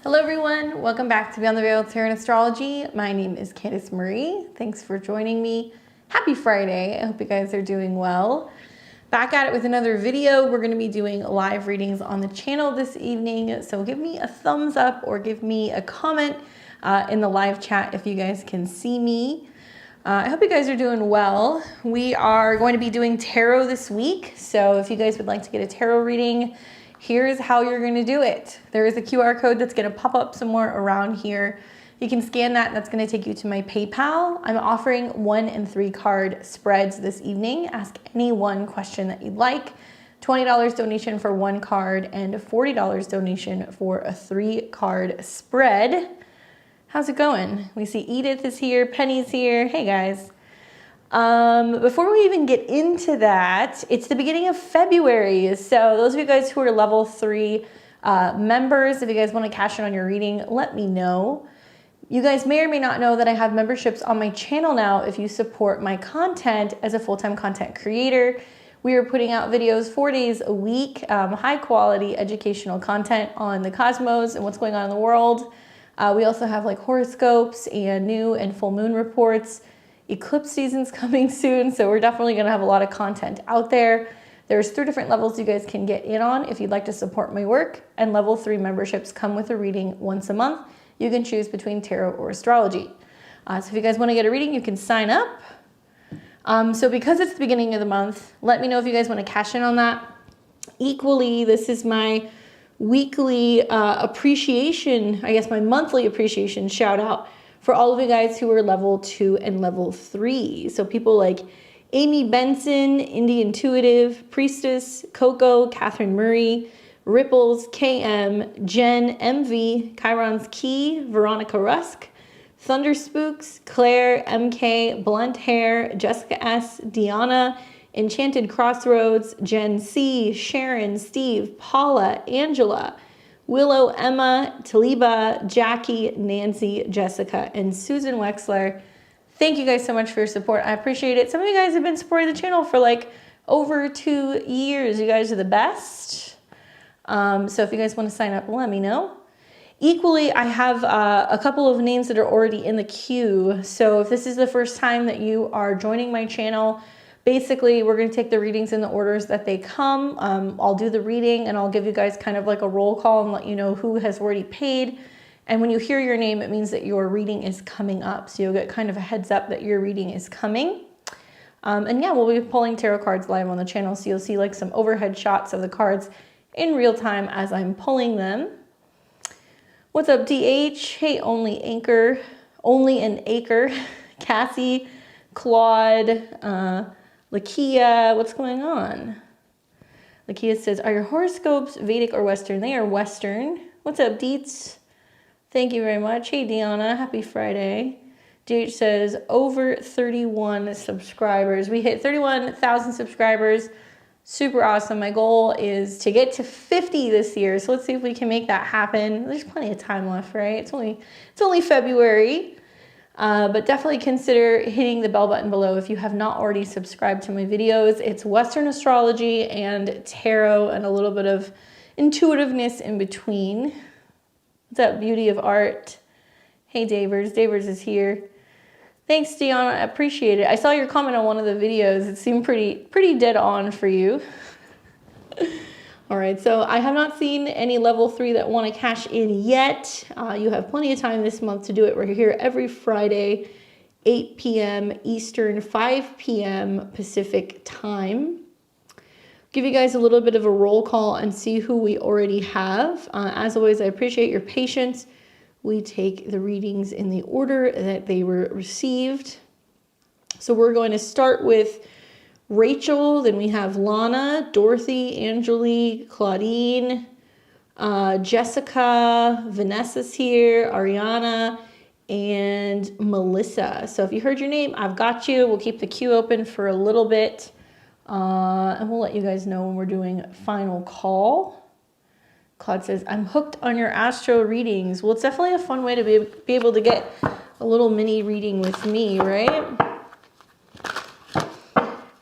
Hello everyone, welcome back to Beyond the Veil Tarot and Astrology. My name is Candace Marie. Thanks for joining me. Happy Friday. I hope you guys are doing well. Back at it with another video. We're going to be doing live readings on the channel this evening. So give me a thumbs up or give me a comment in the live chat if you guys can see me. I hope you guys are doing well. We are going to be doing tarot this week. So if you guys would like to get a tarot reading, here's how you're going to do it. There is a QR code that's going to pop up somewhere around here. You can scan that and that's going to take you to my PayPal. I'm offering 1 and 3 card spreads this evening. Ask any one question that you'd like. $20 donation for 1 card and $40 donation for a 3 card spread. How's it going? We see Edith is here, Penny's here. Hey guys. Before we even get into that, it's the beginning of February. So those of you guys who are level 3 members, if you guys want to cash in on your reading, let me know. You guys may or may not know that I have memberships on my channel now if you support my content as a full-time content creator. We are putting out videos 4 days a week, high quality educational content on the cosmos and what's going on in the world. We also have like horoscopes and new and full moon reports. Eclipse season's coming soon, so we're definitely going to have a lot of content out there. There's 3 different levels you guys can get in on if you'd like to support my work, and level 3 memberships come with a reading once a month. You can choose between tarot or astrology. So if you guys want to get a reading, you can sign up. So because it's the beginning of the month, let me know if you guys want to cash in on that. Equally, this is my weekly appreciation, I guess my monthly appreciation shout out for all of you guys who are level 2 and level 3. So people like Amy Benson, Indie Intuitive, Priestess, Coco, Catherine Murray, Ripples, KM, Jen, MV, Chiron's Key, Veronica Rusk, Thunder Spooks, Claire, MK, Blunt Hair, Jessica S, Diana, Enchanted Crossroads, Jen C, Sharon, Steve, Paula, Angela, Willow, Emma, Taliba, Jackie, Nancy, Jessica, and Susan Wexler. Thank you guys so much for your support. I appreciate it. Some of you guys have been supporting the channel for like over 2 years. You guys are the best. So if you guys want to sign up, let me know. Equally, I have a couple of names that are already in the queue. So if this is the first time that you are joining my channel, basically, we're going to take the readings in the orders that they come. I'll do the reading and I'll give you guys kind of like a roll call and let you know who has already paid. And when you hear your name, it means that your reading is coming up. So you'll get kind of a heads up that your reading is coming. And yeah, we'll be pulling tarot cards live on the channel. So you'll see like some overhead shots of the cards in real time as I'm pulling them. What's up, DH? Hey, only an acre. Cassie, Claude, Lakia, what's going on? Lakia says, are your horoscopes Vedic or Western? They are Western. What's up, Deets? Thank you very much. Hey, Diana, happy Friday. DH says, over 31 subscribers. We hit 31,000 subscribers. Super awesome. My goal is to get to 50 this year. So let's see if we can make that happen. There's plenty of time left, right? It's only February. But definitely consider hitting the bell button below if you have not already subscribed to my videos. It's Western astrology and tarot and a little bit of intuitiveness in between. What's up, beauty of art? Hey, Davers. Davers is here. Thanks, Tiana. I appreciate it. I saw your comment on one of the videos. It seemed pretty dead on for you. All right, so I have not seen any level 3 that want to cash in yet. You have plenty of time this month to do it. We're here every Friday, 8 p.m. Eastern, 5 p.m. Pacific time. Give you guys a little bit of a roll call and see who we already have. As always, I appreciate your patience. We take the readings in the order that they were received. So we're going to start with Rachel, then we have Lana, Dorothy, Angelie, Claudine, Jessica, Vanessa's here, Ariana, and Melissa. So if you heard your name, I've got you. We'll keep the queue open for a little bit, and we'll let you guys know when we're doing final call. Claude says, I'm hooked on your astro readings. Well, it's definitely a fun way to be able to get a little mini reading with me, right?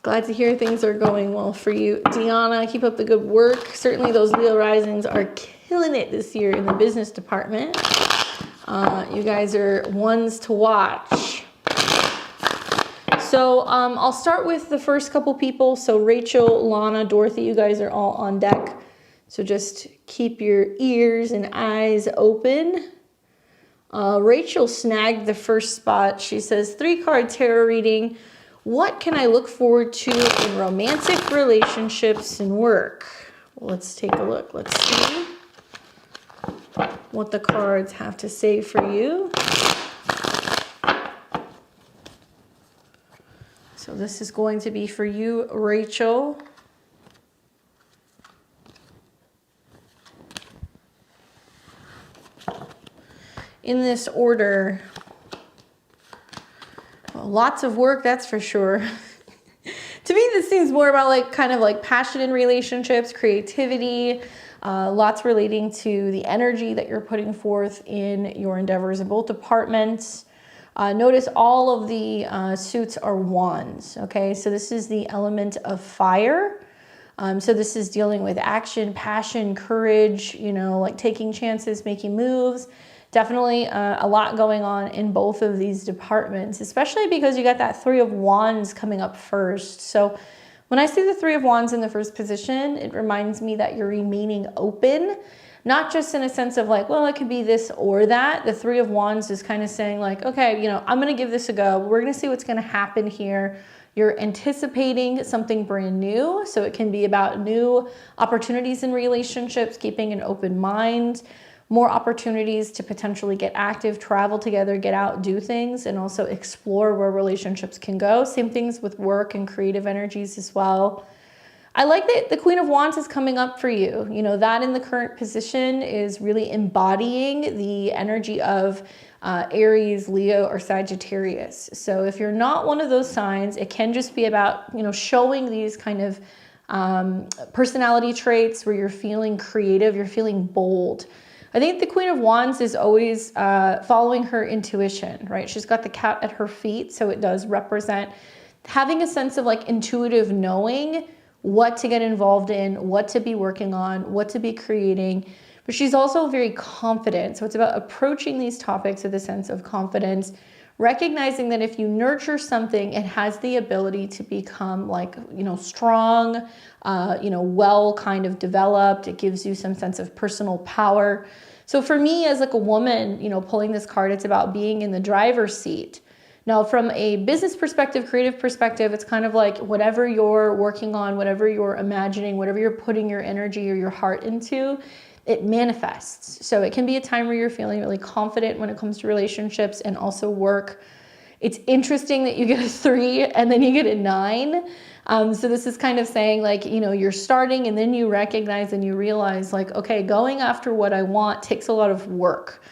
Glad to hear things are going well for you. Diana, keep up the good work. Certainly those Leo risings are killing it this year in the business department. You guys are ones to watch. So I'll start with the first couple people. So Rachel, Lana, Dorothy, you guys are all on deck. So just keep your ears and eyes open. Rachel snagged the first spot. She says, 3-card tarot reading. What can I look forward to in romantic relationships and work? Well, let's take a look. Let's see what the cards have to say for you. So this is going to be for you, Rachel. In this order, well, lots of work, that's for sure. To me, this seems more about like kind of like passion in relationships, creativity, lots relating to the energy that you're putting forth in your endeavors in both departments. Notice all of the suits are wands, okay? So this is the element of fire. So this is dealing with action, passion, courage, you know, like taking chances, making moves. Definitely a lot going on in both of these departments, especially because you got that 3 of Wands coming up first. So when I see the 3 of Wands in the first position, it reminds me that you're remaining open, not just in a sense of like, well, it could be this or that. The 3 of Wands is kind of saying like, okay, you know, I'm going to give this a go. We're going to see what's going to happen here. You're anticipating something brand new. So it can be about new opportunities in relationships, keeping an open mind, more opportunities to potentially get active, travel together, get out, do things, and also explore where relationships can go. Same things with work and creative energies as well. I like that the Queen of Wands is coming up for you. You know, that in the current position is really embodying the energy of Aries, Leo, or Sagittarius. So if you're not one of those signs, it can just be about, you know, showing these kind of personality traits where you're feeling creative, you're feeling bold. I think the Queen of Wands is always following her intuition, right? She's got the cat at her feet, so it does represent having a sense of like intuitive knowing what to get involved in, what to be working on, what to be creating. But she's also very confident. So it's about approaching these topics with a sense of confidence, recognizing that if you nurture something, it has the ability to become like, you know, strong, you know, well kind of developed. It gives you some sense of personal power. So for me as like a woman, you know, pulling this card, it's about being in the driver's seat. Now, from a business perspective, creative perspective, it's kind of like whatever you're working on, whatever you're imagining, whatever you're putting your energy or your heart into, it manifests. So it can be a time where you're feeling really confident when it comes to relationships and also work. It's interesting that you get a 3 and then you get a 9. So this is kind of saying like, you know, you're starting and then you recognize and you realize like, okay, going after what I want takes a lot of work.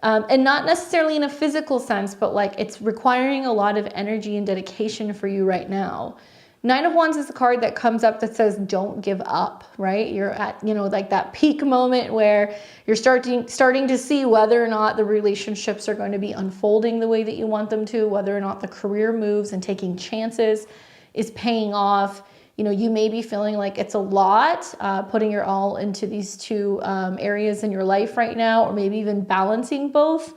And not necessarily in a physical sense, but like it's requiring a lot of energy and dedication for you right now. 9 of Wands is a card that comes up that says, don't give up, right? You're at, you know, like that peak moment where you're starting to see whether or not the relationships are going to be unfolding the way that you want them to, whether or not the career moves and taking chances is paying off. You know, you may be feeling like it's a lot, putting your all into these 2 areas in your life right now, or maybe even balancing both.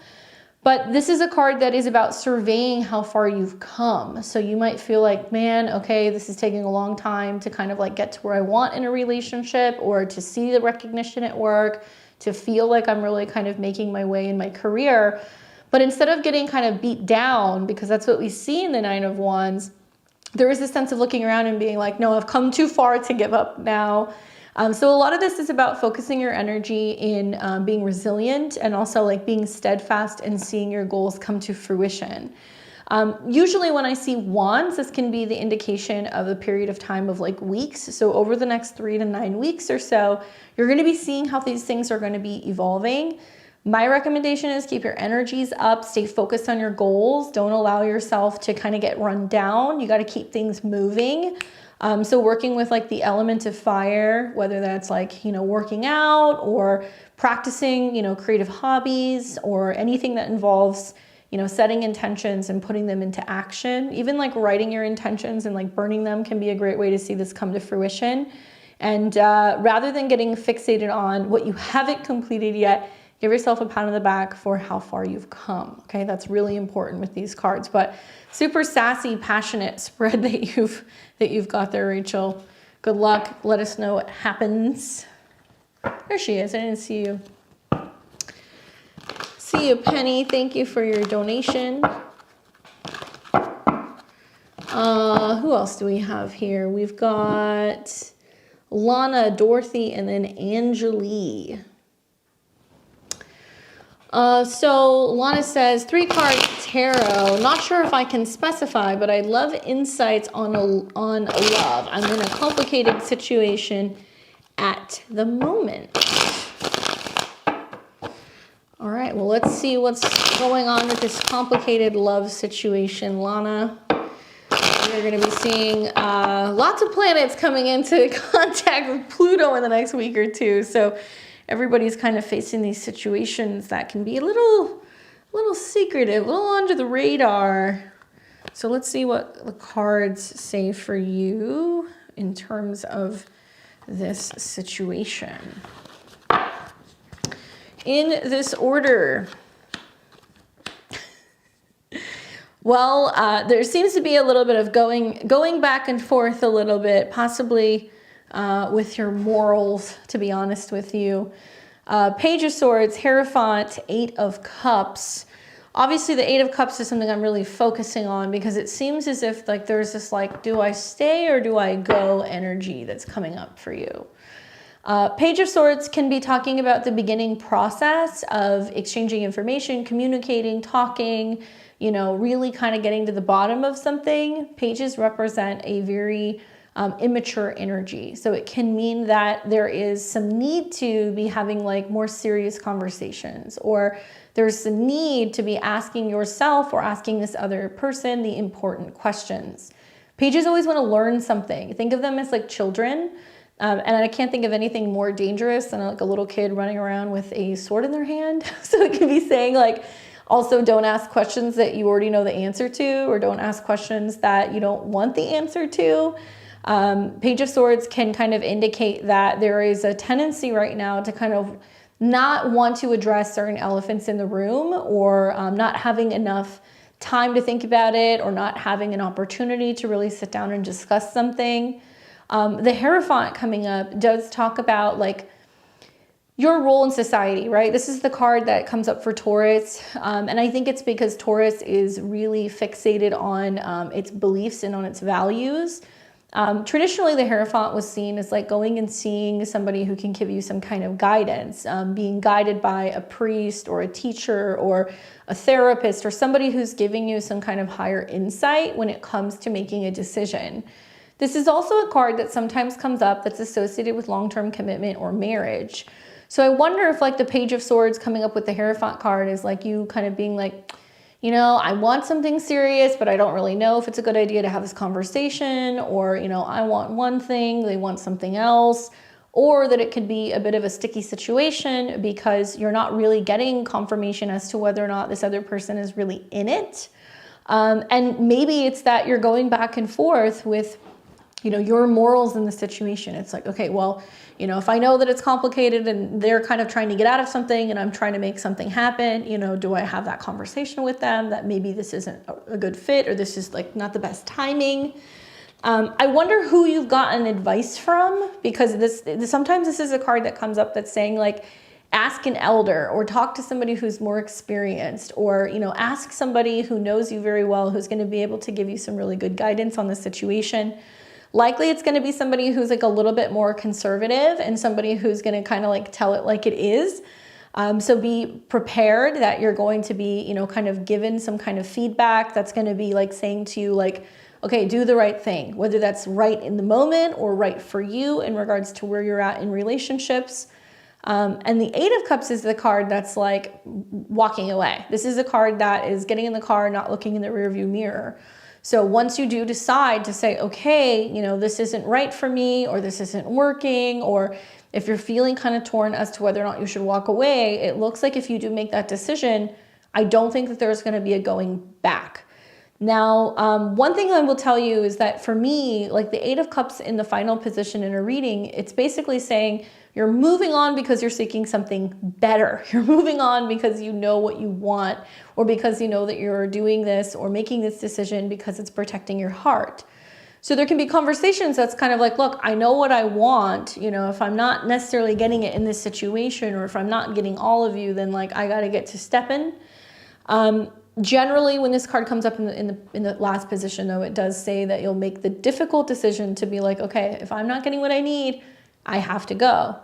But this is a card that is about surveying how far you've come. So you might feel like, man, okay, this is taking a long time to kind of like get to where I want in a relationship, or to see the recognition at work, to feel like I'm really kind of making my way in my career. But instead of getting kind of beat down, because that's what we see in the 9 of Wands, there is a sense of looking around and being like, no, I've come too far to give up now. So a lot of this is about focusing your energy in being resilient, and also like being steadfast and seeing your goals come to fruition. Usually when I see wands, this can be the indication of a period of time of like weeks. So over the next 3 to 9 weeks or so, you're going to be seeing how these things are going to be evolving. My recommendation is keep your energies up, stay focused on your goals. Don't allow yourself to kind of get run down. You got to keep things moving. So working with like the element of fire, whether that's like, you know, working out or practicing, you know, creative hobbies, or anything that involves, you know, setting intentions and putting them into action. Even like writing your intentions and like burning them can be a great way to see this come to fruition. And rather than getting fixated on what you haven't completed yet, give yourself a pat on the back for how far you've come. Okay, that's really important with these cards. But super sassy, passionate spread that you've got there, Rachel. Good luck. Let us know what happens. There she is. I didn't see you. See you, Penny. Thank you for your donation. Who else do we have here? We've got Lana, Dorothy, and then Angelie. So Lana says, 3 cards tarot. Not sure if I can specify, but I'd love insights on love. I'm in a complicated situation at the moment. All right, well, let's see what's going on with this complicated love situation, Lana. We're going to be seeing lots of planets coming into contact with Pluto in the next week or two. So everybody's kind of facing these situations that can be a little secretive, a little under the radar. So let's see what the cards say for you in terms of this situation. In this order, well, there seems to be a little bit of going back and forth a little bit, possibly with your morals, to be honest with you. Page of Swords, Hierophant, 8 of Cups. Obviously, the 8 of Cups is something I'm really focusing on because it seems as if like there's this like, do I stay or do I go energy that's coming up for you. Page of Swords can be talking about the beginning process of exchanging information, communicating, talking, you know, really kind of getting to the bottom of something. Pages represent a very immature energy. So it can mean that there is some need to be having like more serious conversations, or there's a need to be asking yourself or asking this other person the important questions. Pages always want to learn something. Think of them as like children. And I can't think of anything more dangerous than like a little kid running around with a sword in their hand. So it can be saying like, also don't ask questions that you already know the answer to, or don't ask questions that you don't want the answer to. Page of Swords can kind of indicate that there is a tendency right now to kind of not want to address certain elephants in the room, or not having enough time to think about it, or not having an opportunity to really sit down and discuss something. The Hierophant coming up does talk about like your role in society, right? This is the card that comes up for Taurus. And I think it's because Taurus is really fixated on its beliefs and on its values. Traditionally, the Hierophant was seen as like going and seeing somebody who can give you some kind of guidance, being guided by a priest or a teacher or a therapist, or somebody who's giving you some kind of higher insight when it comes to making a decision. This is also a card that sometimes comes up that's associated with long-term commitment or marriage. So I wonder if like the Page of Swords coming up with the Hierophant card is like you kind of being like, you know, I want something serious, but I don't really know if it's a good idea to have this conversation, or, you know, I want one thing, they want something else, or that it could be a bit of a sticky situation because you're not really getting confirmation as to whether or not this other person is really in it. And maybe it's that you're going back and forth with, you know, your morals in the situation. It's like, okay, well, you know, if I know that it's complicated and they're kind of trying to get out of something and I'm trying to make something happen, you know, do I have that conversation with them that maybe this isn't a good fit, or this is like not the best timing? I wonder who you've gotten advice from, because sometimes this is a card that comes up that's saying like, ask an elder, or talk to somebody who's more experienced, or, you know, ask somebody who knows you very well, who's going to be able to give you some really good guidance on the situation. Likely it's going to be somebody who's like a little bit more conservative, and somebody who's going to kind of like tell it like it is. So be prepared that you're going to be, you know, kind of given some kind of feedback that's going to be like saying to you like, okay, do the right thing, whether that's right in the moment or right for you in regards to where you're at in relationships. And the 8 of Cups is the card that's like walking away. This is a card that is getting in the car, not looking in the rearview mirror. So once you do decide to say, okay, you know, this isn't right for me, or this isn't working, or if you're feeling kind of torn as to whether or not you should walk away, it looks like if you do make that decision, I don't think that there's going to be a going back. Now, one thing I will tell you is that for me, like the Eight of Cups in the final position in a reading, it's basically saying you're moving on because you're seeking something better. You're moving on because you know what you want, or because you know that you're doing this or making this decision because it's protecting your heart. So there can be conversations that's kind of like, look, I know what I want. You know, if I'm not necessarily getting it in this situation, or if I'm not getting all of you, then like I got to get to stepping. Generally, when this card comes up in the last position, though, it does say that you'll make the difficult decision to be like, okay, if I'm not getting what I need, I have to go.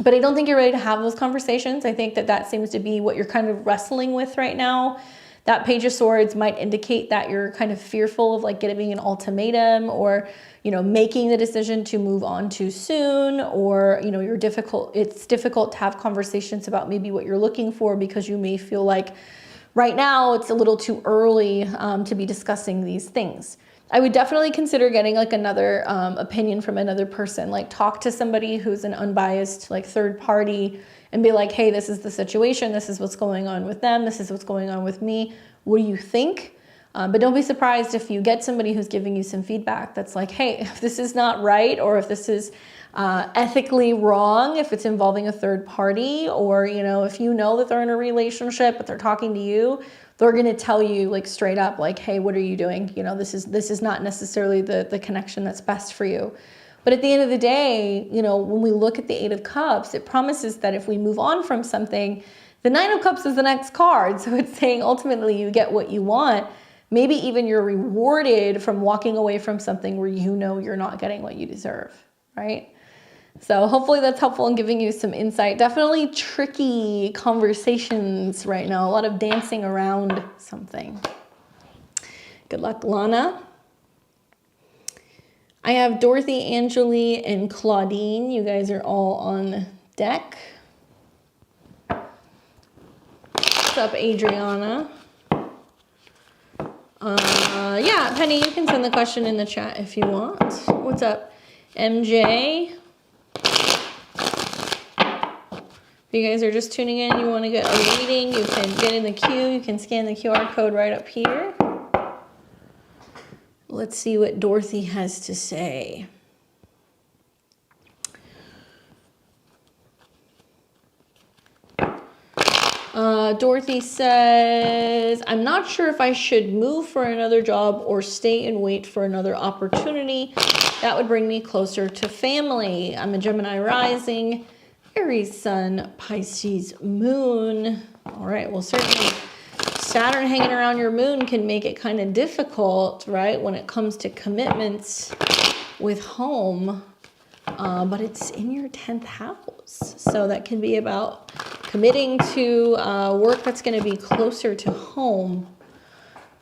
But I don't think you're ready to have those conversations. I think that that seems to be what you're kind of wrestling with right now. That Page of Swords might indicate that you're kind of fearful of like getting an ultimatum, or, you know, making the decision to move on too soon, or, you know, it's difficult to have conversations about maybe what you're looking for, because you may feel like right now it's a little too early to be discussing these things. I would definitely consider getting like another opinion from another person, like talk to somebody who's an unbiased like third party and be like, hey, this is the situation. This is what's going on with them. This is what's going on with me. What do you think? But don't be surprised if you get somebody who's giving you some feedback that's like, hey, if this is not right, or if this is ethically wrong, if it's involving a third party, or, you know, if you know that they're in a relationship but they're talking to you, they're going to tell you like straight up, like, hey, what are you doing? You know, this is not necessarily the connection that's best for you. But at the end of the day, you know, when we look at the Eight of Cups, it promises that if we move on from something, the Nine of Cups is the next card. So it's saying ultimately you get what you want. Maybe even you're rewarded from walking away from something where you know you're not getting what you deserve, right? So hopefully that's helpful in giving you some insight. Definitely tricky conversations right now. A lot of dancing around something. Good luck, Lana. I have Dorothy, Angelie, and Claudine. You guys are all on deck. What's up, Adriana? Yeah, Penny, you can send the question in the chat if you want. What's up, MJ? If you guys are just tuning in, you want to get a reading, you can get in the queue. You can scan the QR code right up here. Let's see what Dorothy has to say. Dorothy says, I'm not sure if I should move for another job or stay and wait for another opportunity. That would bring me closer to family. I'm a Gemini rising, Aries sun, Pisces moon. All right, well, certainly Saturn hanging around your moon can make it kind of difficult, right, when it comes to commitments with home. But it's in your 10th house. So that can be about committing to work that's going to be closer to home.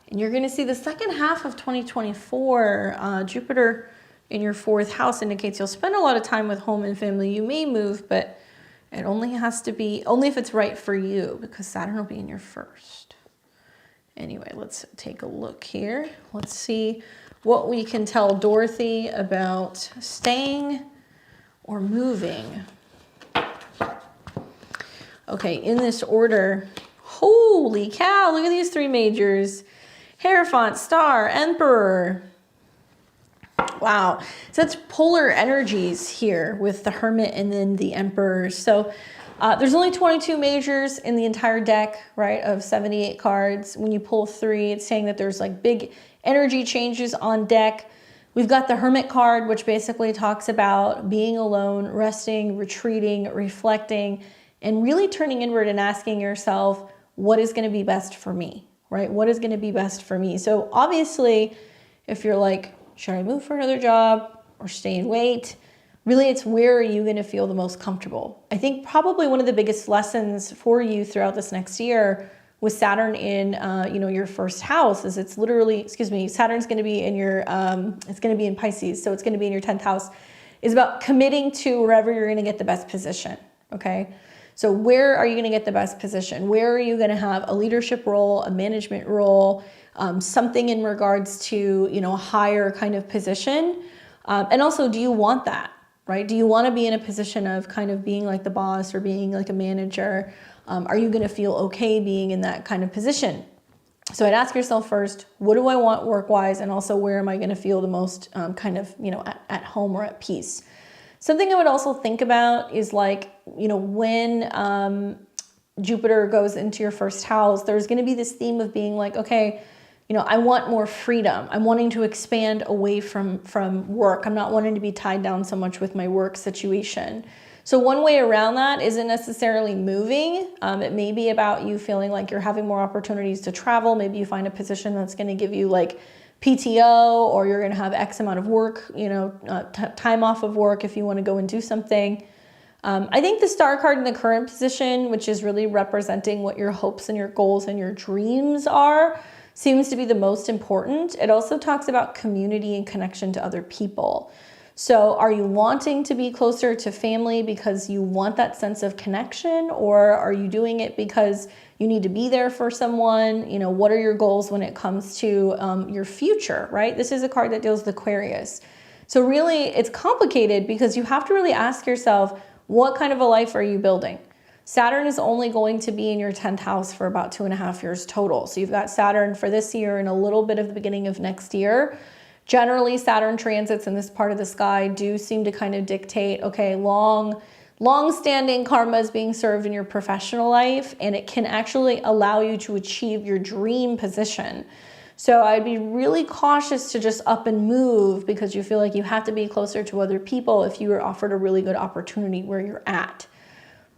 And you're going to see the second half of 2024, Jupiter in your 4th house indicates you'll spend a lot of time with home and family. You may move, but it only has to be, only if it's right for you, because Saturn will be in your 1st. Anyway, let's take a look here. Let's see what we can tell Dorothy about staying or moving. Okay, in this order, holy cow, look at these 3 majors. Hierophant, Star, Emperor. Wow, so that's polar energies here with the Hermit and then the Emperor. So there's only 22 majors in the entire deck, right, of 78 cards. When you pull 3, it's saying that there's like big energy changes on deck. We've got the Hermit card, which basically talks about being alone, resting, retreating, reflecting, and really turning inward and asking yourself, what is going to be best for me, right? What is going to be best for me? So obviously, if you're like, should I move for another job or stay and wait? Really, it's where are you going to feel the most comfortable? I think probably one of the biggest lessons for you throughout this next year with Saturn in, your 1st house is it's literally, Saturn's going to be in your, it's going to be in Pisces. So it's going to be in your 10th house, is about committing to wherever you're going to get the best position. Okay. So where are you going to get the best position? Where are you going to have a leadership role, a management role, something in regards to, a higher kind of position? And also, do you want that, right? Do you want to be in a position of kind of being like the boss or being like a manager? Are you going to feel okay being in that kind of position? So I'd ask yourself first, what do I want work-wise? And also, where am I going to feel the most kind of, at home or at peace? Something I would also think about is like, when Jupiter goes into your first house, there's going to be this theme of being like, okay, I want more freedom. I'm wanting to expand away from work. I'm not wanting to be tied down so much with my work situation. So one way around that isn't necessarily moving. It may be about you feeling like you're having more opportunities to travel. Maybe you find a position that's going to give you like PTO, or you're going to have X amount of work, time off of work if you want to go and do something. I think the star card in the current position, which is really representing what your hopes and your goals and your dreams are, seems to be the most important. It also talks about community and connection to other people. So are you wanting to be closer to family because you want that sense of connection, or are you doing it because you need to be there for someone? What are your goals when it comes to your future, right? This is a card that deals with Aquarius. So really it's complicated because you have to really ask yourself, what kind of a life are you building? Saturn is only going to be in your 10th house for about 2.5 years total. So you've got Saturn for this year and a little bit of the beginning of next year. Generally, Saturn transits in this part of the sky do seem to kind of dictate, okay, long-standing karma is being served in your professional life, and it can actually allow you to achieve your dream position. So I'd be really cautious to just up and move because you feel like you have to be closer to other people if you were offered a really good opportunity where you're at.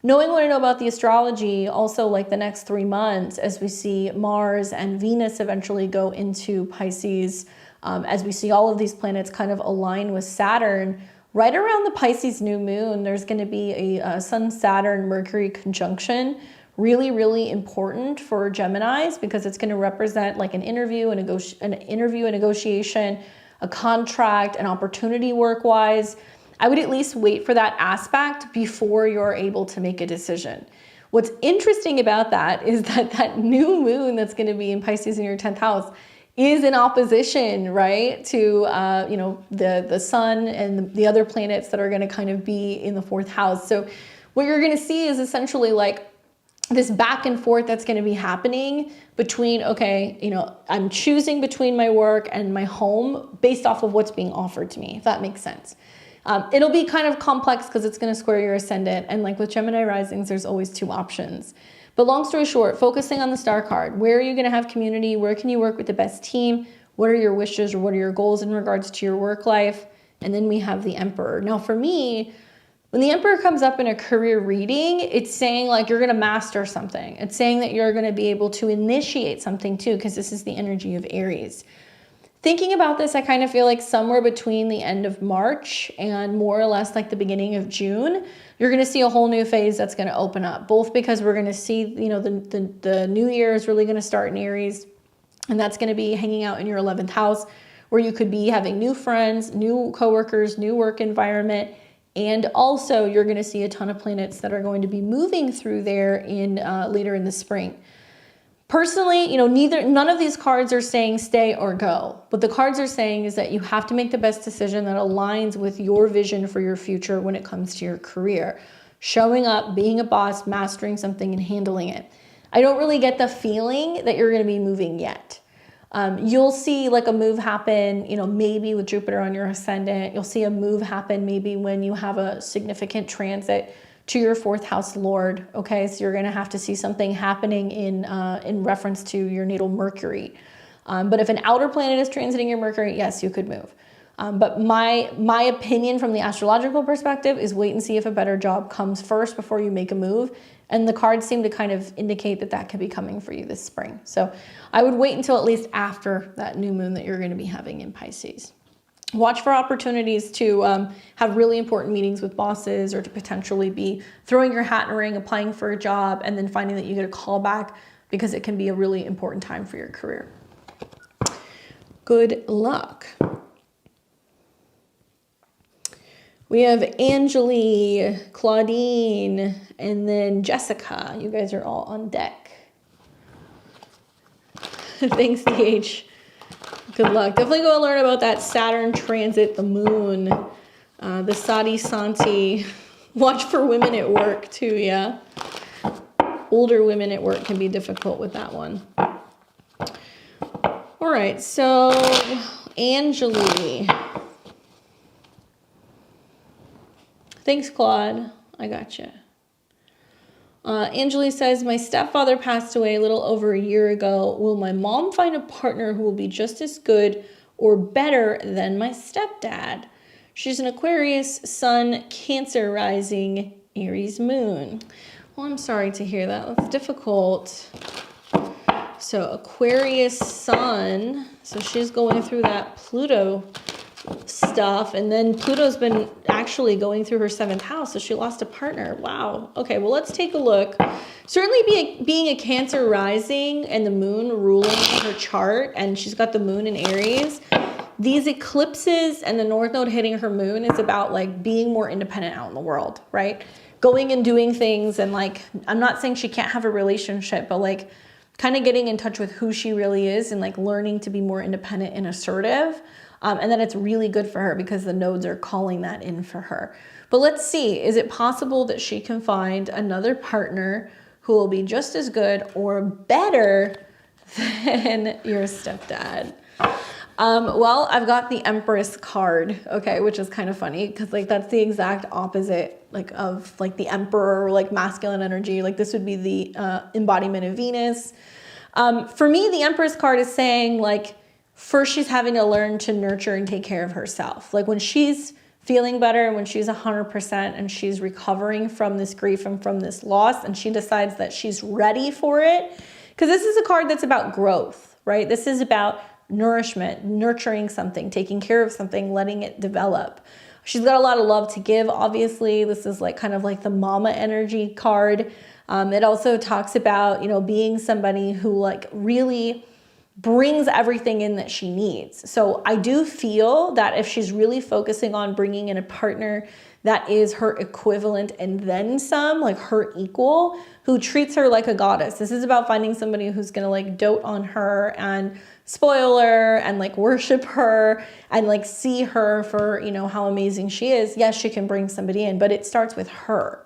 Knowing what I know about the astrology, also like the next 3 months, as we see Mars and Venus eventually go into Pisces, as we see all of these planets kind of align with Saturn, right around the Pisces new moon, there's going to be a Sun, Saturn, Mercury conjunction. Really, really important for Geminis because it's going to represent like an interview, a negotiation, a contract, an opportunity work-wise. I would at least wait for that aspect before you're able to make a decision. What's interesting about that is that new moon that's going to be in Pisces in your 10th house is in opposition, right, to the sun and the other planets that are going to kind of be in the 4th house. So what you're going to see is essentially like this back and forth that's going to be happening between, okay, I'm choosing between my work and my home based off of what's being offered to me, if that makes sense. It'll be kind of complex because it's going to square your ascendant, and like with Gemini risings, there's always 2 options. But long story short, focusing on the star card, where are you going to have community? Where can you work with the best team? What are your wishes or what are your goals in regards to your work life? And then we have the Emperor. Now for me, when the Emperor comes up in a career reading, it's saying like you're going to master something. It's saying that you're going to be able to initiate something too, because this is the energy of Aries. Thinking about this, I kind of feel like somewhere between the end of March and more or less like the beginning of June, you're going to see a whole new phase that's going to open up, both because we're going to see, the new year is really going to start in Aries, and that's going to be hanging out in your 11th house, where you could be having new friends, new coworkers, new work environment, and also you're going to see a ton of planets that are going to be moving through there in later in the spring. Personally, none of these cards are saying stay or go. What the cards are saying is that you have to make the best decision that aligns with your vision for your future when it comes to your career. Showing up, being a boss, mastering something, and handling it. I don't really get the feeling that you're going to be moving yet. You'll see like a move happen, maybe with Jupiter on your ascendant. You'll see a move happen maybe when you have a significant transit to your 4th house Lord. Okay, so you're going to have to see something happening in reference to your natal Mercury. But if an outer planet is transiting your Mercury, yes, you could move. But my opinion from the astrological perspective is wait and see if a better job comes first before you make a move. And the cards seem to kind of indicate that that could be coming for you this spring. So I would wait until at least after that new moon that you're going to be having in Pisces. Watch for opportunities to have really important meetings with bosses, or to potentially be throwing your hat in a ring, applying for a job, and then finding that you get a call back, because it can be a really important time for your career. Good luck. We have Angelie, Claudine, and then Jessica. You guys are all on deck. Thanks, DH. Good luck. Definitely go and learn about that Saturn transit, the moon, the Sadi Santi. Watch for women at work too, yeah? Older women at work can be difficult with that one. All right, so Angelie. Thanks, Claude. I gotcha. Angelie says, my stepfather passed away a little over a year ago. Will my mom find a partner who will be just as good or better than my stepdad? She's an Aquarius sun, Cancer rising, Aries moon. Well, I'm sorry to hear that. That's difficult. So Aquarius sun, so she's going through that Pluto stuff, and then Pluto's been actually going through her 7th house, so she lost a partner. Wow. Okay, well, let's take a look. Certainly being a Cancer rising and the moon ruling her chart, and she's got the moon in Aries, these eclipses and the North Node hitting her moon is about like being more independent out in the world, right? Going and doing things, and like, I'm not saying she can't have a relationship, but like kind of getting in touch with who she really is and like learning to be more independent and assertive. And then it's really good for her because the nodes are calling that in for her. But let's see, is it possible that she can find another partner who will be just as good or better than your stepdad? Well, I've got the Empress card, okay, which is kind of funny because like that's the exact opposite like of like the Emperor, like masculine energy. Like this would be the embodiment of Venus. For me, the Empress card is saying like, first, she's having to learn to nurture and take care of herself. Like when she's feeling better and when she's 100% and she's recovering from this grief and from this loss, and she decides that she's ready for it. Because this is a card that's about growth, right? This is about nourishment, nurturing something, taking care of something, letting it develop. She's got a lot of love to give, obviously. This is like kind of like the mama energy card. It also talks about, you know, being somebody who like really brings everything in that she needs. So I do feel that if she's really focusing on bringing in a partner that is her equivalent and then some, like her equal, who treats her like a goddess. This is about finding somebody who's gonna like dote on her and spoil her and like worship her and like see her for, you know, how amazing she is. Yes, she can bring somebody in, but it starts with her.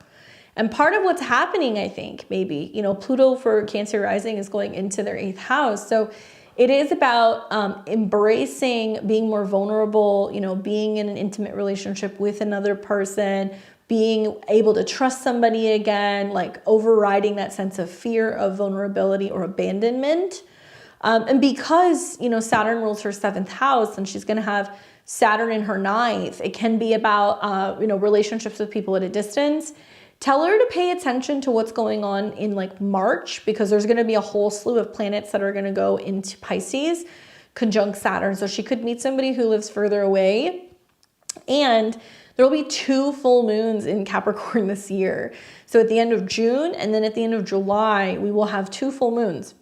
And part of what's happening, I think, maybe, you know, Pluto for Cancer rising is going into their 8th house. So it is about embracing being more vulnerable, you know, being in an intimate relationship with another person, being able to trust somebody again, like overriding that sense of fear of vulnerability or abandonment. And because, you know, Saturn rules her 7th house and she's going to have Saturn in her 9th, it can be about, you know, relationships with people at a distance. Tell her to pay attention to what's going on in like March, because there's going to be a whole slew of planets that are going to go into Pisces, conjunct Saturn. So she could meet somebody who lives further away. And there will be 2 full moons in Capricorn this year. So at the end of June and then at the end of July, we will have 2 full moons.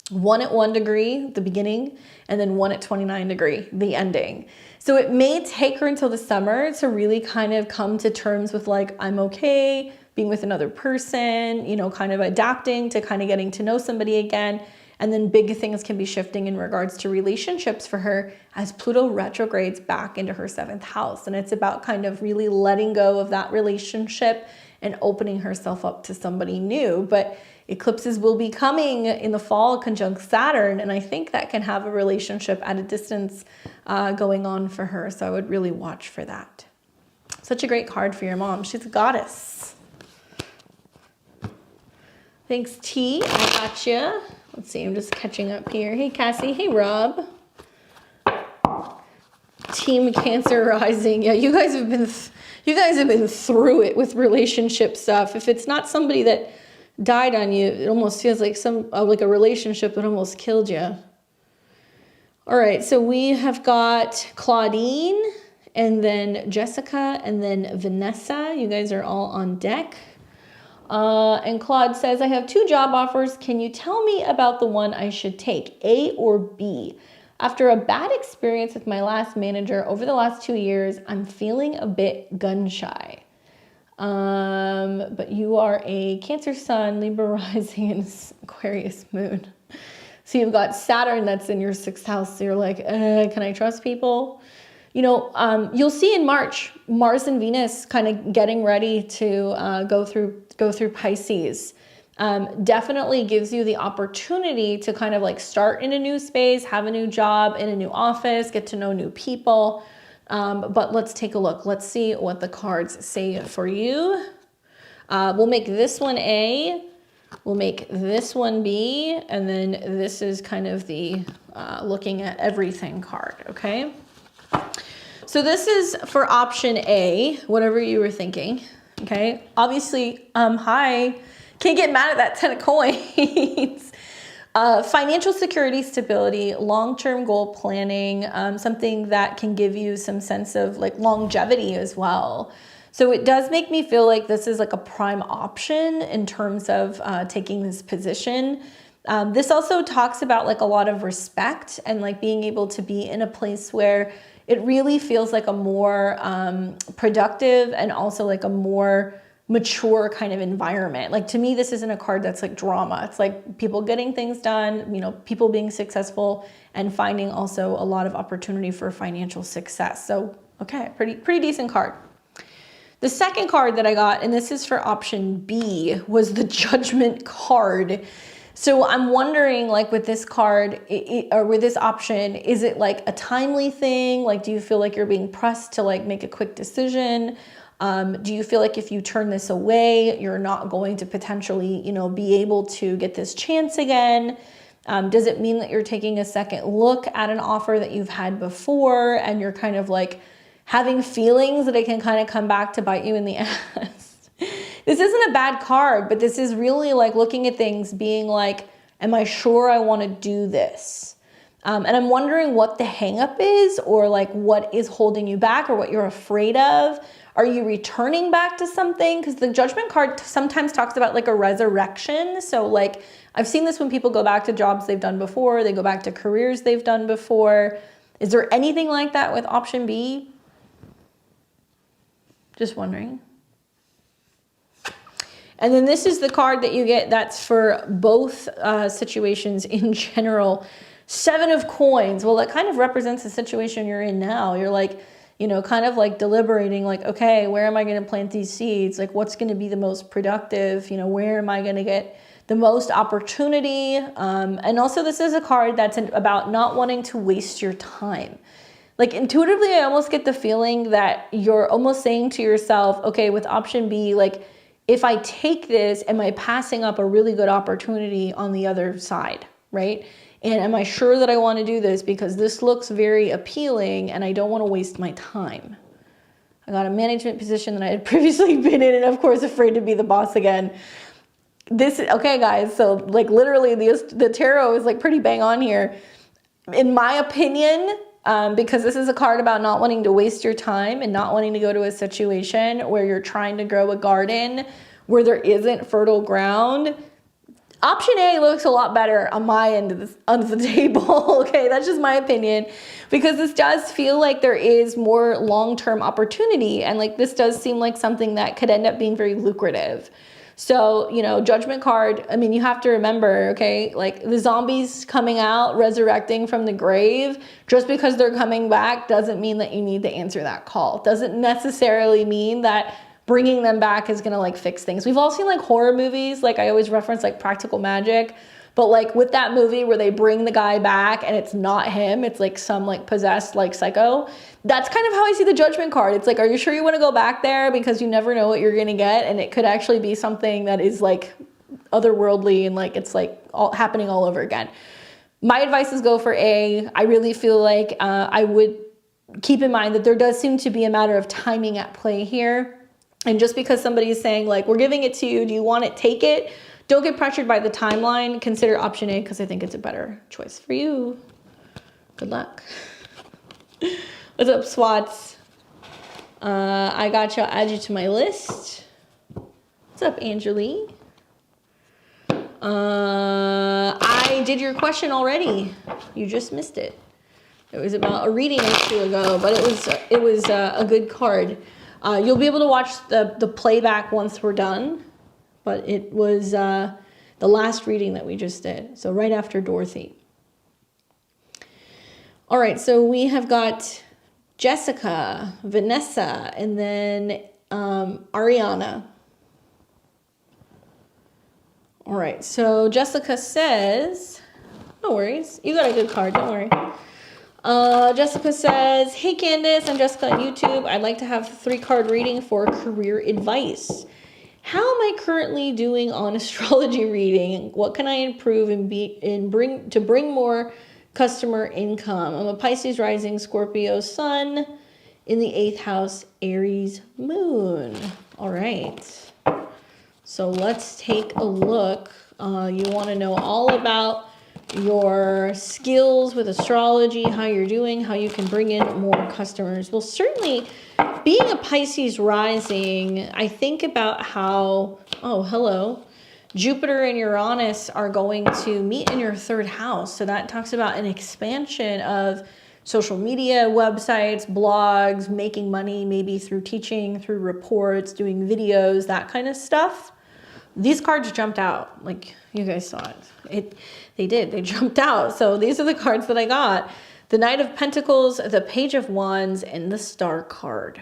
One at 1 degree, the beginning, and then one at 29 degree, the ending. So it may take her until the summer to really kind of come to terms with like, I'm okay being with another person, you know, kind of adapting to kind of getting to know somebody again. And then big things can be shifting in regards to relationships for her as Pluto retrogrades back into her 7th house. And it's about kind of really letting go of that relationship and opening herself up to somebody new. But eclipses will be coming in the fall conjunct Saturn, and I think that can have a relationship at a distance going on for her. So I would really watch for that. Such a great card for your mom. She's a goddess. Thanks, T. I got you. Let's see, I'm just catching up here. Hey, Cassie. Hey, Rob. Team Cancer rising. Yeah, you guys have been through it with relationship stuff. If it's not somebody that died on you, it almost feels like like a relationship that almost killed you. All right, so we have got Claudine and then Jessica and then Vanessa. You guys are all on deck. And Claude says, I have 2 job offers. Can you tell me about the one I should take, A or B? After a bad experience with my last manager over the last 2 years, I'm feeling a bit gun shy. But you are a Cancer sun, Libra rising, and Aquarius moon. So you've got Saturn that's in your 6th house. So you're like, can I trust people? You know, you'll see in March, Mars and Venus kind of getting ready to go through Pisces. definitely gives you the opportunity to kind of like start in a new space, have a new job in a new office, get to know new people. But let's take a look. Let's see what the cards say for you. We'll make this one A, we'll make this one B, and then this is kind of the looking at everything card, okay? So this is for option A, whatever you were thinking, okay? Obviously, hi, can't get mad at that 10 of coins. Financial security, stability, long-term goal planning, something that can give you some sense of like longevity as well. So it does make me feel like this is like a prime option in terms of taking this position. This also talks about like a lot of respect and like being able to be in a place where it really feels like a more productive and also like a more mature kind of environment. Like to me, this isn't a card that's like drama. It's like people getting things done, you know, people being successful and finding also a lot of opportunity for financial success. So, okay, pretty decent card. The second card that I got, and this is for option B, was the Judgment card. So I'm wondering, like with this card or with this option, is it like a timely thing? Like, do you feel like you're being pressed to like make a quick decision? Do you feel like if you turn this away, you're not going to potentially, you know, be able to get this chance again? Does it mean that you're taking a second look at an offer that you've had before and you're kind of like having feelings that it can kind of come back to bite you in the ass? This isn't a bad card, but this is really like looking at things being like, am I sure I want to do this? And I'm wondering what the hang up is, or like what is holding you back, or what you're afraid of. Are you returning back to something? Because the Judgment card sometimes talks about like a resurrection. So like I've seen this when people go back to jobs they've done before, they go back to careers they've done before. Is there anything like that with option B? Just wondering. And then this is the card that you get that's for both situations in general. 7 of coins. Well, that kind of represents the situation you're in now. You're like, you know, kind of like deliberating like, okay, where am I going to plant these seeds? Like what's going to be the most productive? You know, where am I going to get the most opportunity? And also this is a card that's about not wanting to waste your time. Like intuitively, I almost get the feeling that you're almost saying to yourself, okay, with option B, like if I take this, am I passing up a really good opportunity on the other side, right? And am I sure that I want to do this because this looks very appealing and I don't want to waste my time? I got a management position that I had previously been in and of course afraid to be the boss again. Okay guys, so like literally the tarot is like pretty bang on here. In my opinion, because this is a card about not wanting to waste your time and not wanting to go to a situation where you're trying to grow a garden where there isn't fertile ground. Option A looks a lot better on my end of the table. Okay, that's just my opinion, because this does feel like there is more long-term opportunity, and like this does seem like something that could end up being very lucrative. So, you know, Judgment card, I mean, you have to remember, okay, like the zombies coming out, resurrecting from the grave, just because they're coming back doesn't mean that you need to answer that call. Doesn't necessarily mean that bringing them back is gonna like fix things. We've all seen like horror movies, like I always reference like Practical Magic, but like with that movie where they bring the guy back and it's not him, it's like some like possessed like psycho. That's kind of how I see the Judgment card. It's like, are you sure you want to go back there? Because you never know what you're gonna get, and it could actually be something that is like otherworldly and like it's like all happening all over again. My advice is go for A. I really feel like I would keep in mind that there does seem to be a matter of timing at play here. And just because somebody is saying like, we're giving it to you, do you want it? Take it. Don't get pressured by the timeline. Consider option A because I think it's a better choice for you. Good luck. What's up, Swats? I got you. I'll add you to my list. What's up, Angelie? I did your question already. You just missed it. It was about a reading or two ago, but it was a good card. You'll be able to watch the playback once we're done, but it was the last reading that we just did, so right after Dorothy. All right, so we have got Jessica, Vanessa, and then Ariana. All right, so Jessica says, no worries, you got a good card, don't worry. Jessica says, hey Candace, I'm Jessica on YouTube. I'd like to have a 3-card reading for career advice. How am I currently doing on astrology reading? What can I improve and bring more customer income? I'm a Pisces rising, Scorpio sun, in the 8th house, Aries moon. All right. So let's take a look. You want to know all about your skills with astrology, how you're doing, how you can bring in more customers. Well, certainly being a Pisces rising, I think about how, oh, hello, Jupiter and Uranus are going to meet in your 3rd house. So that talks about an expansion of social media, websites, blogs, making money, maybe through teaching, through reports, doing videos, that kind of stuff. These cards jumped out, like you guys saw it. They did, they jumped out. So these are the cards that I got. The Knight of Pentacles, the Page of Wands, and the Star card.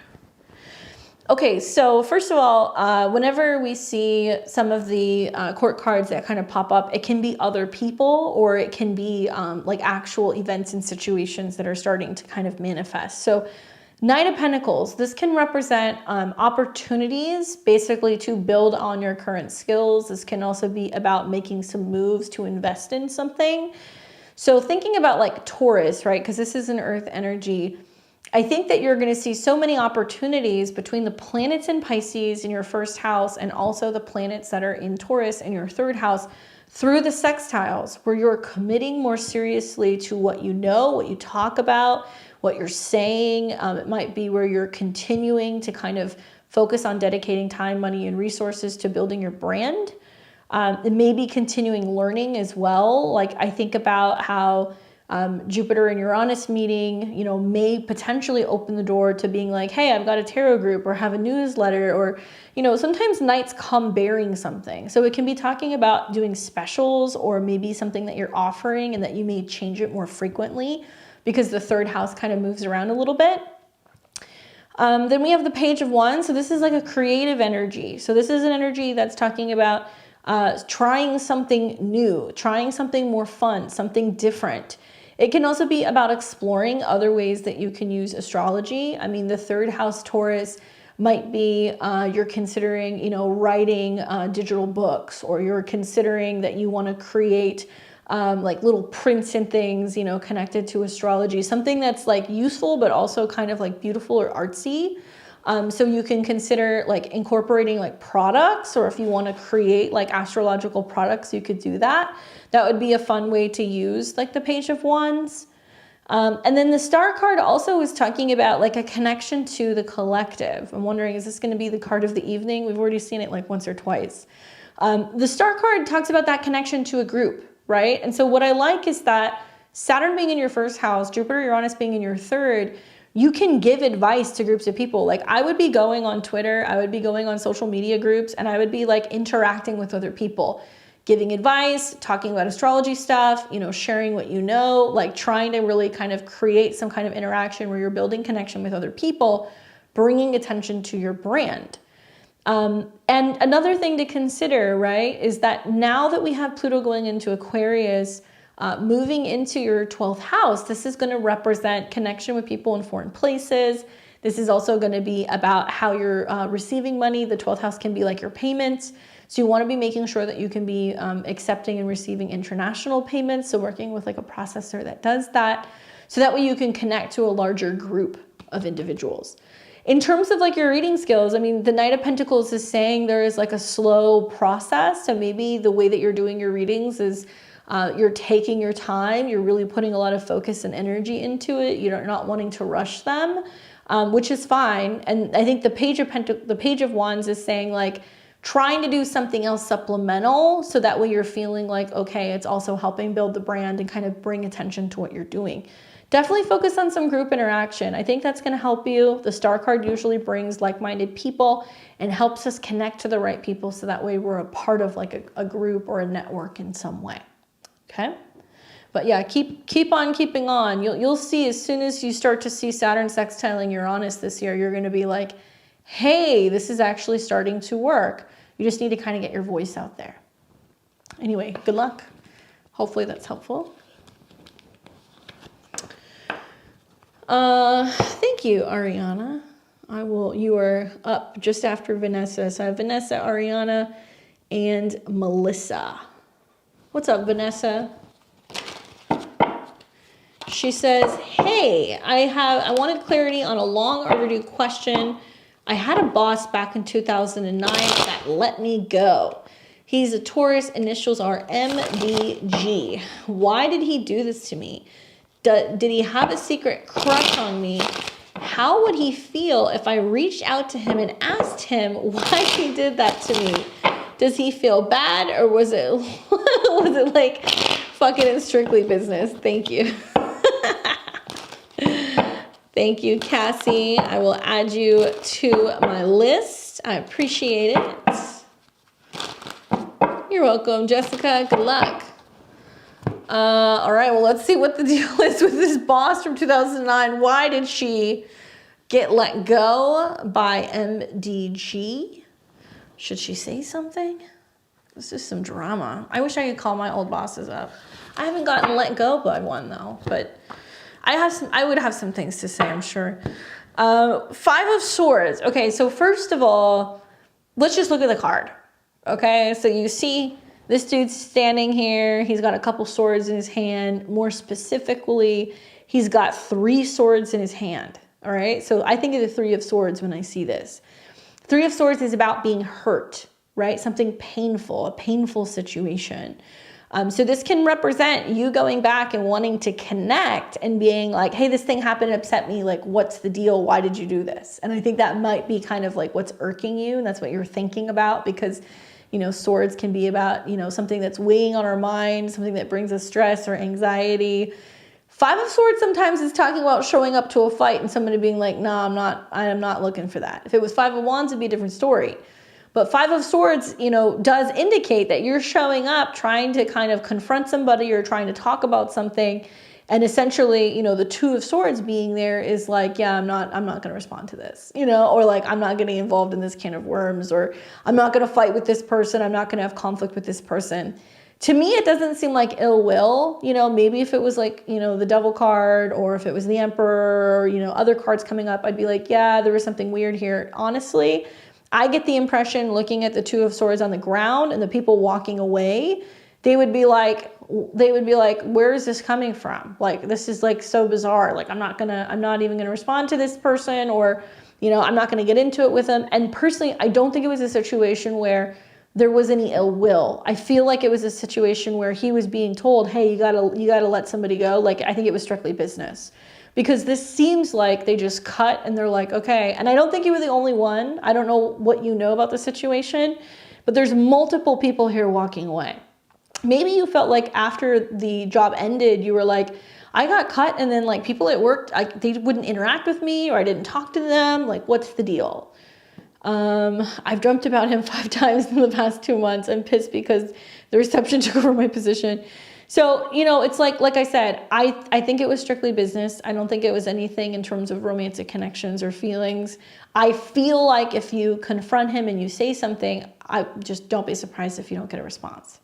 Okay, so first of all, whenever we see some of the court cards that kind of pop up, it can be other people or it can be like actual events and situations that are starting to kind of manifest. So Knight of Pentacles, this can represent opportunities basically to build on your current skills. This can also be about making some moves to invest in something. So thinking about like Taurus, right? Because this is an earth energy. I think that you're going to see so many opportunities between the planets in Pisces in your 1st house and also the planets that are in Taurus in your 3rd house through the sextiles, where you're committing more seriously to what you know, what you talk about, what you're saying. It might be where you're continuing to kind of focus on dedicating time, money, and resources to building your brand. It may be continuing learning as well. Like I think about how Jupiter and Uranus meeting, you know, may potentially open the door to being like, hey, I've got a tarot group or have a newsletter, or, you know, sometimes nights come bearing something. So it can be talking about doing specials or maybe something that you're offering and that you may change it more frequently because the 3rd house kind of moves around a little bit. Then we have the Page of Wands. So this is like a creative energy. So this is an energy that's talking about trying something new, trying something more fun, something different. It can also be about exploring other ways that you can use astrology. I mean, the 3rd house Taurus might be you're considering, you know, writing digital books, or you're considering that you want to create like little prints and things, you know, connected to astrology, something that's like useful, but also kind of like beautiful or artsy. So you can consider like incorporating like products, or if you want to create like astrological products, you could do that. That would be a fun way to use like the Page of Wands. And then the Star card also is talking about like a connection to the collective. I'm wondering, is this going to be the card of the evening? We've already seen it like once or twice. The Star card talks about that connection to a group, right? And so what I like is that Saturn being in your 1st house, Jupiter, Uranus being in your 3rd, you can give advice to groups of people. Like I would be going on Twitter, I would be going on social media groups, and I would be like interacting with other people, giving advice, talking about astrology stuff, you know, sharing what you know, like trying to really kind of create some kind of interaction where you're building connection with other people, bringing attention to your brand. And another thing to consider, right, is that now that we have Pluto going into Aquarius, moving into your 12th house, this is going to represent connection with people in foreign places. This is also going to be about how you're receiving money. The 12th house can be like your payments. So you want to be making sure that you can be accepting and receiving international payments. So working with like a processor that does that. So that way you can connect to a larger group of individuals. In terms of like your reading skills, I mean, the Knight of Pentacles is saying there is like a slow process. So maybe the way that you're doing your readings is you're taking your time, you're really putting a lot of focus and energy into it. You're not wanting to rush them, which is fine. And I think the Page of Wands is saying like trying to do something else supplemental, so that way you're feeling like, okay, it's also helping build the brand and kind of bring attention to what you're doing. Definitely focus on some group interaction. I think that's going to help you. The Star card usually brings like-minded people and helps us connect to the right people, so that way we're a part of like a group or a network in some way. Okay? But yeah, keep on keeping on. You'll see as soon as you start to see Saturn sextiling Uranus this year, you're going to be like, hey, this is actually starting to work. You just need to kind of get your voice out there. Anyway, good luck. Hopefully that's helpful. Thank you, Ariana. You are up just after Vanessa. So I have Vanessa, Ariana, and Melissa. What's up, Vanessa? She says, hey, I wanted clarity on a long overdue question. I had a boss back in 2009 that let me go. He's a Taurus, initials are MDG. Why did he do this to me? Did he have a secret crush on me? How would he feel if I reached out to him and asked him why he did that to me? Does he feel bad, or was it was it like fucking and strictly business? Thank you. Thank you, Cassie. I will add you to my list. I appreciate it. You're welcome, Jessica. Good luck. All right, well, let's see what the deal is with this boss from 2009. Why did she get let go by MDG? Should she say something? This is some drama. I wish I could call my old bosses up. I haven't gotten let go by one, though, but I would have some things to say, I'm sure. 5 of Swords. Okay, so first of all, let's just look at the card. Okay, so you see this dude's standing here. He's got a couple swords in his hand. More specifically, he's got 3 swords in his hand. All right, so I think of the 3 of Swords when I see this. 3 of Swords is about being hurt, right? Something painful, a painful situation. So this can represent you going back and wanting to connect and being like, hey, this thing happened, it upset me. Like, what's the deal? Why did you do this? And I think that might be kind of like what's irking you. And that's what you're thinking about, because, you know, swords can be about, you know, something that's weighing on our mind, something that brings us stress or anxiety. 5 of Swords sometimes is talking about showing up to a fight and somebody being like, no, I am not looking for that. If it was 5 of Wands, it'd be a different story. But 5 of Swords, you know, does indicate that you're showing up trying to kind of confront somebody or trying to talk about something. And essentially, you know, the 2 of Swords being there is like, yeah, I'm not going to respond to this, you know, or like, I'm not getting involved in this can of worms, or I'm not going to fight with this person. I'm not going to have conflict with this person. To me, it doesn't seem like ill will. You know, maybe if it was like, you know, the Devil card, or if it was the Emperor, or, you know, other cards coming up, I'd be like, yeah, there was something weird here. Honestly, I get the impression, looking at the 2 of Swords on the ground and the people walking away, they would be like, where is this coming from? Like, this is like so bizarre. Like, I'm not even gonna respond to this person, or, you know, I'm not gonna get into it with them. And personally, I don't think it was a situation where there was any ill will. I feel like it was a situation where he was being told, hey, you gotta let somebody go. Like, I think it was strictly business. Because this seems like they just cut and they're like, okay. And I don't think you were the only one. I don't know what you know about the situation, but there's multiple people here walking away. Maybe you felt like after the job ended, you were like, I got cut, and then like people at work, they wouldn't interact with me, or I didn't talk to them. Like, what's the deal? I've dreamt about him 5 times in the past 2 months. I'm pissed because the reception took over my position. So, you know, it's like I said, I think it was strictly business. I don't think it was anything in terms of romantic connections or feelings. I feel like if you confront him and you say something, I just don't be surprised if you don't get a response,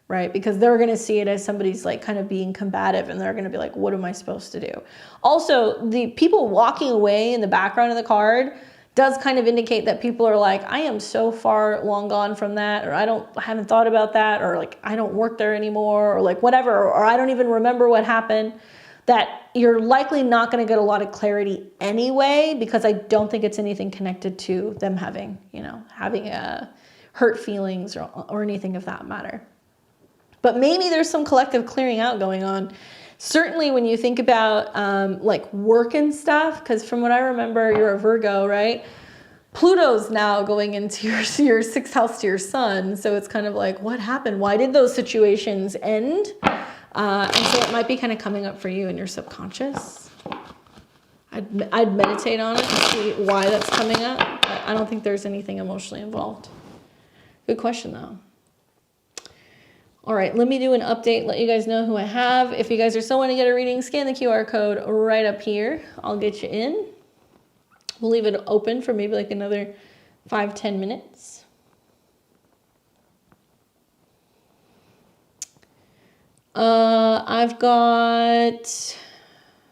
right? Because they're going to see it as somebody's like kind of being combative, and they're going to be like, what am I supposed to do? Also, the people walking away in the background of the card does kind of indicate that people are like, I am so far long gone from that, or I haven't thought about that, or like, I don't work there anymore, or like whatever, or I don't even remember what happened, that you're likely not going to get a lot of clarity anyway, because I don't think it's anything connected to them having hurt feelings or anything of that matter. But maybe there's some collective clearing out going on. Certainly when you think about like work and stuff, because from what I remember, you're a Virgo, right? Pluto's now going into your 6th house to your sun. So it's kind of like, what happened? Why did those situations end? And so it might be kind of coming up for you in your subconscious. I'd meditate on it and see why that's coming up. But I don't think there's anything emotionally involved. Good question though. All right, let me do an update, let you guys know who I have. If you guys are still wanting to get a reading, scan the QR code right up here. I'll get you in. We'll leave it open for maybe like another 5-10 minutes. I've got,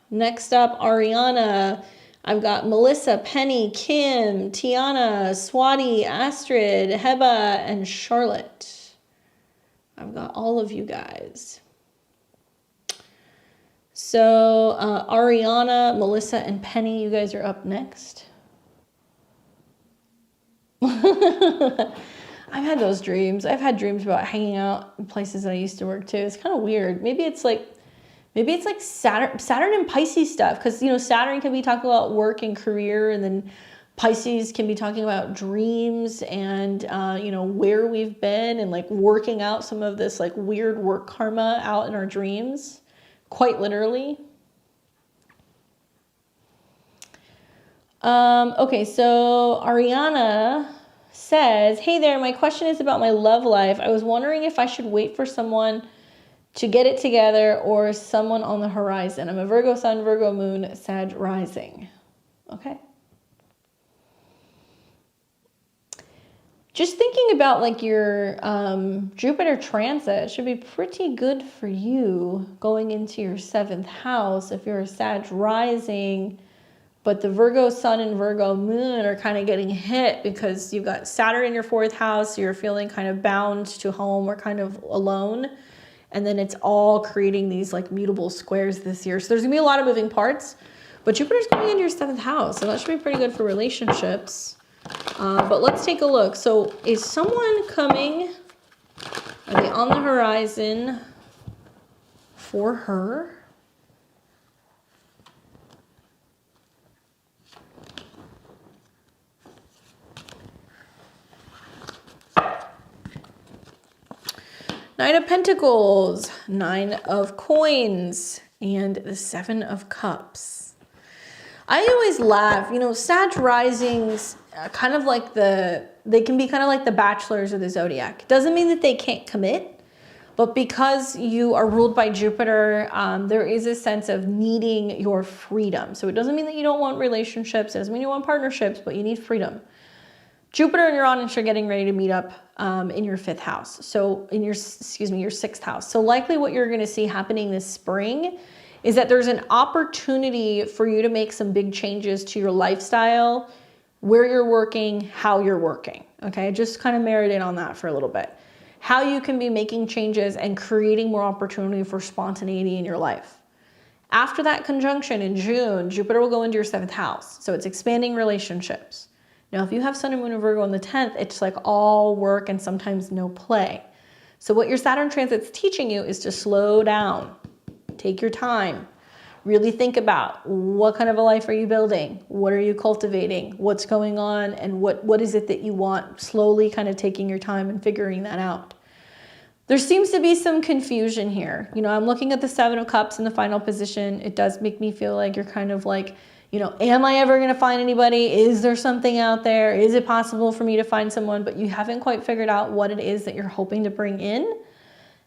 next up, Ariana. I've got Melissa, Penny, Kim, Tiana, Swatti, Astd, Hiba, and Charlotte. I've got all of you guys. So Ariana, Melissa, and Penny, you guys are up next. I've had those dreams. I've had dreams about hanging out in places that I used to work too. It's kind of weird. Maybe it's like Saturn and Pisces stuff, because, you know, Saturn can be talking about work and career, and then Pisces can be talking about dreams and, you know, where we've been and like working out some of this like weird work karma out in our dreams, quite literally. Okay, so Ariana says, hey there, my question is about my love life. I was wondering if I should wait for someone to get it together or someone on the horizon. I'm a Virgo sun, Virgo moon, Sag rising. Okay. Just thinking about like your Jupiter transit should be pretty good for you going into your 7th house if you're a Sag rising. But the Virgo sun and Virgo moon are kind of getting hit because you've got Saturn in your 4th house. So you're feeling kind of bound to home or kind of alone. And then it's all creating these like mutable squares this year. So there's gonna be a lot of moving parts, but Jupiter's going into your 7th house. So that should be pretty good for relationships. But let's take a look. So is someone coming? Are they on the horizon for her? Nine of Pentacles, 9 of Coins, and the 7 of Cups. I always laugh, you know, Sag risings, kind of like they can be kind of like the bachelors of the zodiac. Doesn't mean that they can't commit, but because you are ruled by Jupiter, there is a sense of needing your freedom. So it doesn't mean that you don't want relationships. It doesn't mean you want partnerships, but you need freedom. Jupiter and Uranus are getting ready to meet up in your 5th house. So in your 6th house. So likely what you're going to see happening this spring is that there's an opportunity for you to make some big changes to your lifestyle, where you're working, how you're working. Okay, just kind of marinate on that for a little bit. How you can be making changes and creating more opportunity for spontaneity in your life. After that conjunction in June, Jupiter will go into your 7th house. So it's expanding relationships. Now, if you have Sun and Moon and Virgo on the 10th, it's like all work and sometimes no play. So what your Saturn transit's teaching you is to slow down, take your time, really think about what kind of a life are you building? What are you cultivating? What's going on? And what is it that you want? Slowly kind of taking your time and figuring that out. There seems to be some confusion here. You know, I'm looking at the 7 of Cups in the final position. It does make me feel like you're kind of like, you know, am I ever going to find anybody? Is there something out there? Is it possible for me to find someone? But you haven't quite figured out what it is that you're hoping to bring in.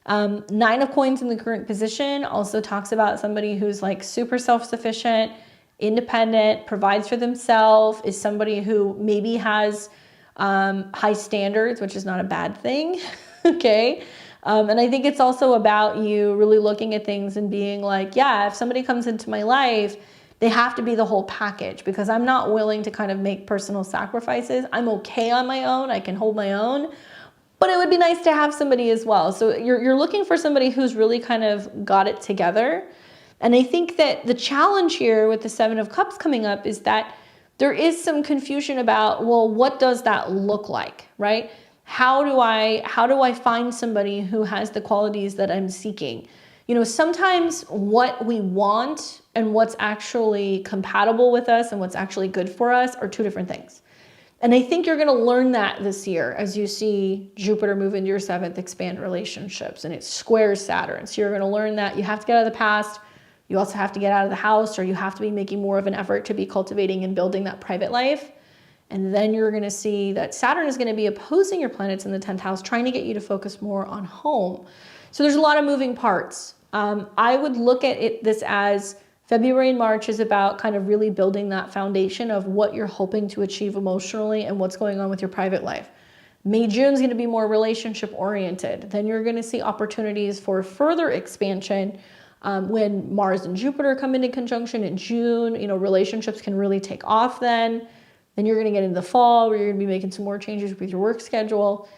9 of Coins in the current position also talks about somebody who's like super self-sufficient, independent, provides for themselves, is somebody who maybe has high standards, which is not a bad thing. Okay. And I think it's also about you really looking at things and being like, yeah, if somebody comes into my life, they have to be the whole package, because I'm not willing to kind of make personal sacrifices. I'm okay on my own. I can hold my own, but it would be nice to have somebody as well. So you're looking for somebody who's really kind of got it together. And I think that the challenge here with the 7 of Cups coming up is that there is some confusion about, well, what does that look like, right? How do I find somebody who has the qualities that I'm seeking? You know, sometimes what we want and what's actually compatible with us and what's actually good for us are two different things. And I think you're going to learn that this year as you see Jupiter move into your 7th, expand relationships, and it squares Saturn. So you're going to learn that you have to get out of the past. You also have to get out of the house, or you have to be making more of an effort to be cultivating and building that private life. And then you're going to see that Saturn is going to be opposing your planets in the 10th house, trying to get you to focus more on home. So there's a lot of moving parts. I would look at this as February and March is about kind of really building that foundation of what you're hoping to achieve emotionally and what's going on with your private life. May June's going to be more relationship oriented. Then you're going to see opportunities for further expansion when Mars and Jupiter come into conjunction in June. You know, relationships can really take off then. Then you're going to get into the fall where you're going to be making some more changes with your work schedule.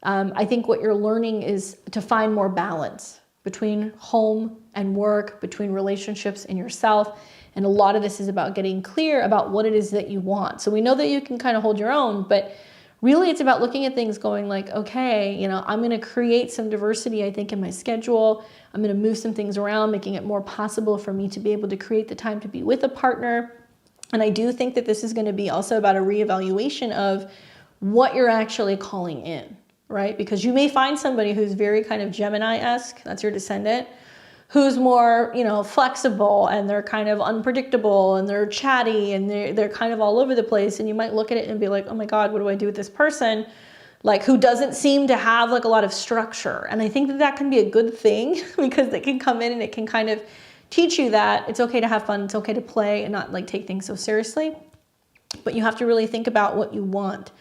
I think what you're learning is to find more balance between home and work, between relationships and yourself. And a lot of this is about getting clear about what it is that you want. So we know that you can kind of hold your own, but really it's about looking at things going like, okay, you know, I'm going to create some diversity, I think, in my schedule. I'm going to move some things around, making it more possible for me to be able to create the time to be with a partner. And I do think that this is going to be also about a reevaluation of what you're actually calling in, right? Because you may find somebody who's very kind of Gemini-esque, that's your descendant, who's more, you know, flexible, and they're kind of unpredictable, and they're chatty, and they're kind of all over the place. And you might look at it and be like, oh my God, what do I do with this person? Like, who doesn't seem to have like a lot of structure. And I think that that can be a good thing because it can come in and it can kind of teach you that it's okay to have fun, it's okay to play and not like take things so seriously. But you have to really think about what you want.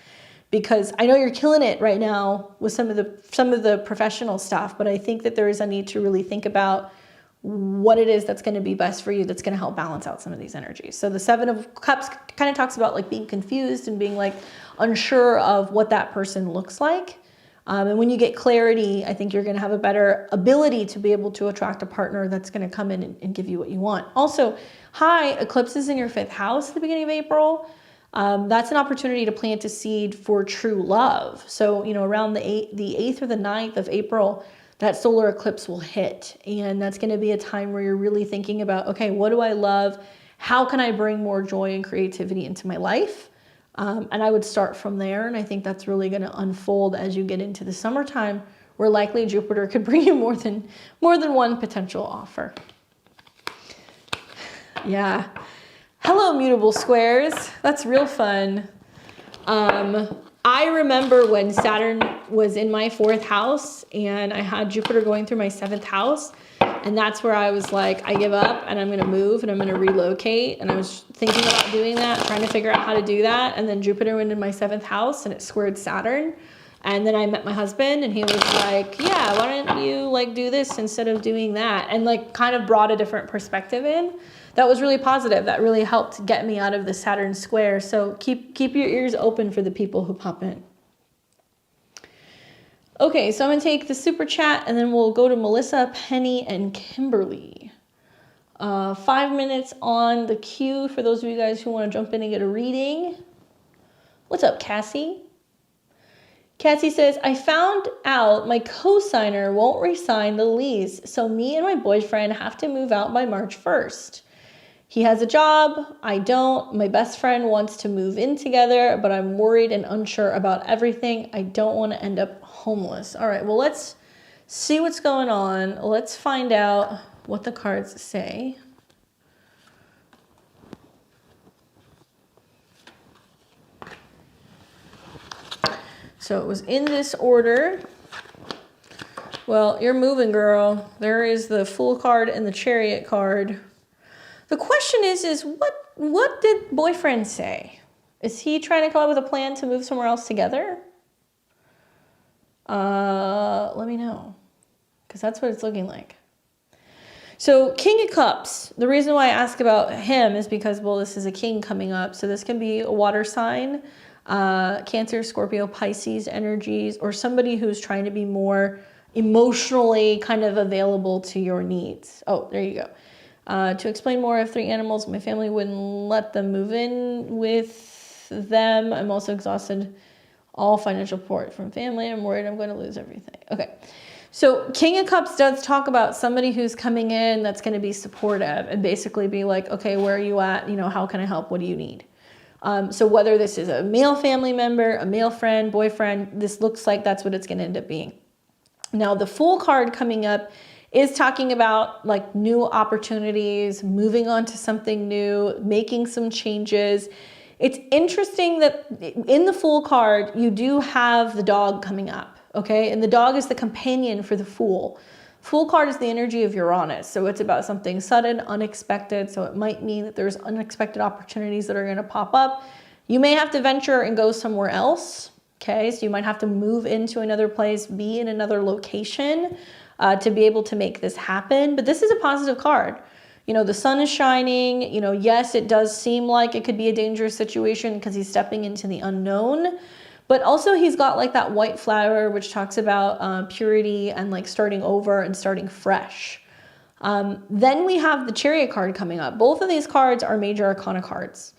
Because I know you're killing it right now with some of the professional stuff, but I think that there is a need to really think about what it is that's going to be best for you, that's going to help balance out some of these energies. So the Seven of Cups kind of talks about like being confused and being like unsure of what that person looks like. And when you get clarity, I think you're going to have a better ability to be able to attract a partner that's going to come in and give you what you want. Also, high eclipses in your 5th house at the beginning of April. That's an opportunity to plant a seed for true love. So, you know, around the 8th or the 9th of April, that solar eclipse will hit. And that's going to be a time where you're really thinking about, okay, what do I love? How can I bring more joy and creativity into my life? And I would start from there. And I think that's really going to unfold as you get into the summertime, where likely Jupiter could bring you more than one potential offer. Yeah. Hello, mutable squares. That's real fun. I remember when Saturn was in my 4th house and I had Jupiter going through my 7th house. And that's where I was like, I give up and I'm going to move and I'm going to relocate. And I was thinking about doing that, trying to figure out how to do that. And then Jupiter went in my 7th house and it squared Saturn. And then I met my husband and he was like, yeah, why don't you like do this instead of doing that? And like kind of brought a different perspective in. That was really positive. That really helped get me out of the Saturn square. So keep your ears open for the people who pop in. Okay, so I'm going to take the super chat and then we'll go to Melissa, Penny, and Kimberly. 5 minutes on the queue for those of you guys who want to jump in and get a reading. What's up, Cassie? Cassie says, I found out my co-signer won't re-sign the lease, so me and my boyfriend have to move out by March 1st. He has a job, I don't. My best friend wants to move in together, but I'm worried and unsure about everything. I don't want to end up homeless. All right, well, let's see what's going on. Let's find out what the cards say. So it was in this order. Well, you're moving, girl. There is the Fool card and the Chariot card. The question is what did boyfriend say? Is he trying to come up with a plan to move somewhere else together? Let me know, because that's what it's looking like. So King of Cups, the reason why I ask about him is because, well, this is a king coming up. So this can be a water sign, Cancer, Scorpio, Pisces energies, or somebody who's trying to be more emotionally kind of available to your needs. Oh, there you go. To explain more, I have 3 animals. My family wouldn't let them move in with them. I'm also exhausted. All financial support from family. I'm worried I'm going to lose everything. Okay. So King of Cups does talk about somebody who's coming in that's going to be supportive and basically be like, okay, where are you at? You know, how can I help? What do you need? So whether this is a male family member, a male friend, boyfriend, this looks like that's what it's going to end up being. Now, the Fool card coming up is talking about like new opportunities, moving on to something new, making some changes. It's interesting that in the Fool card, you do have the dog coming up, okay? And the dog is the companion for the Fool. Fool card is the energy of Uranus. So it's about something sudden, unexpected. So it might mean that there's unexpected opportunities that are going to pop up. You may have to venture and go somewhere else Okay, so you might have to move into another place, be in another location to be able to make this happen. But this is a positive card. You know, the sun is shining. You know, yes, it does seem like it could be a dangerous situation because he's stepping into the unknown. But also he's got like that white flower, which talks about purity and like starting over and starting fresh. Then we have the Chariot card coming up. Both of these cards are major arcana cards.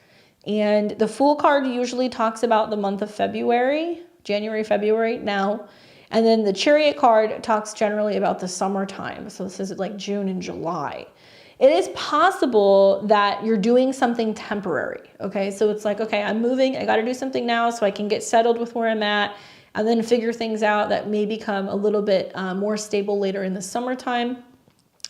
And the Fool card usually talks about the month of February, January, February now. And then the Chariot card talks generally about the summertime. So this is like June and July. It is possible that you're doing something temporary, okay? So it's like, okay, I'm moving, I gotta do something now so I can get settled with where I'm at and then figure things out that may become a little bit more stable later in the summertime.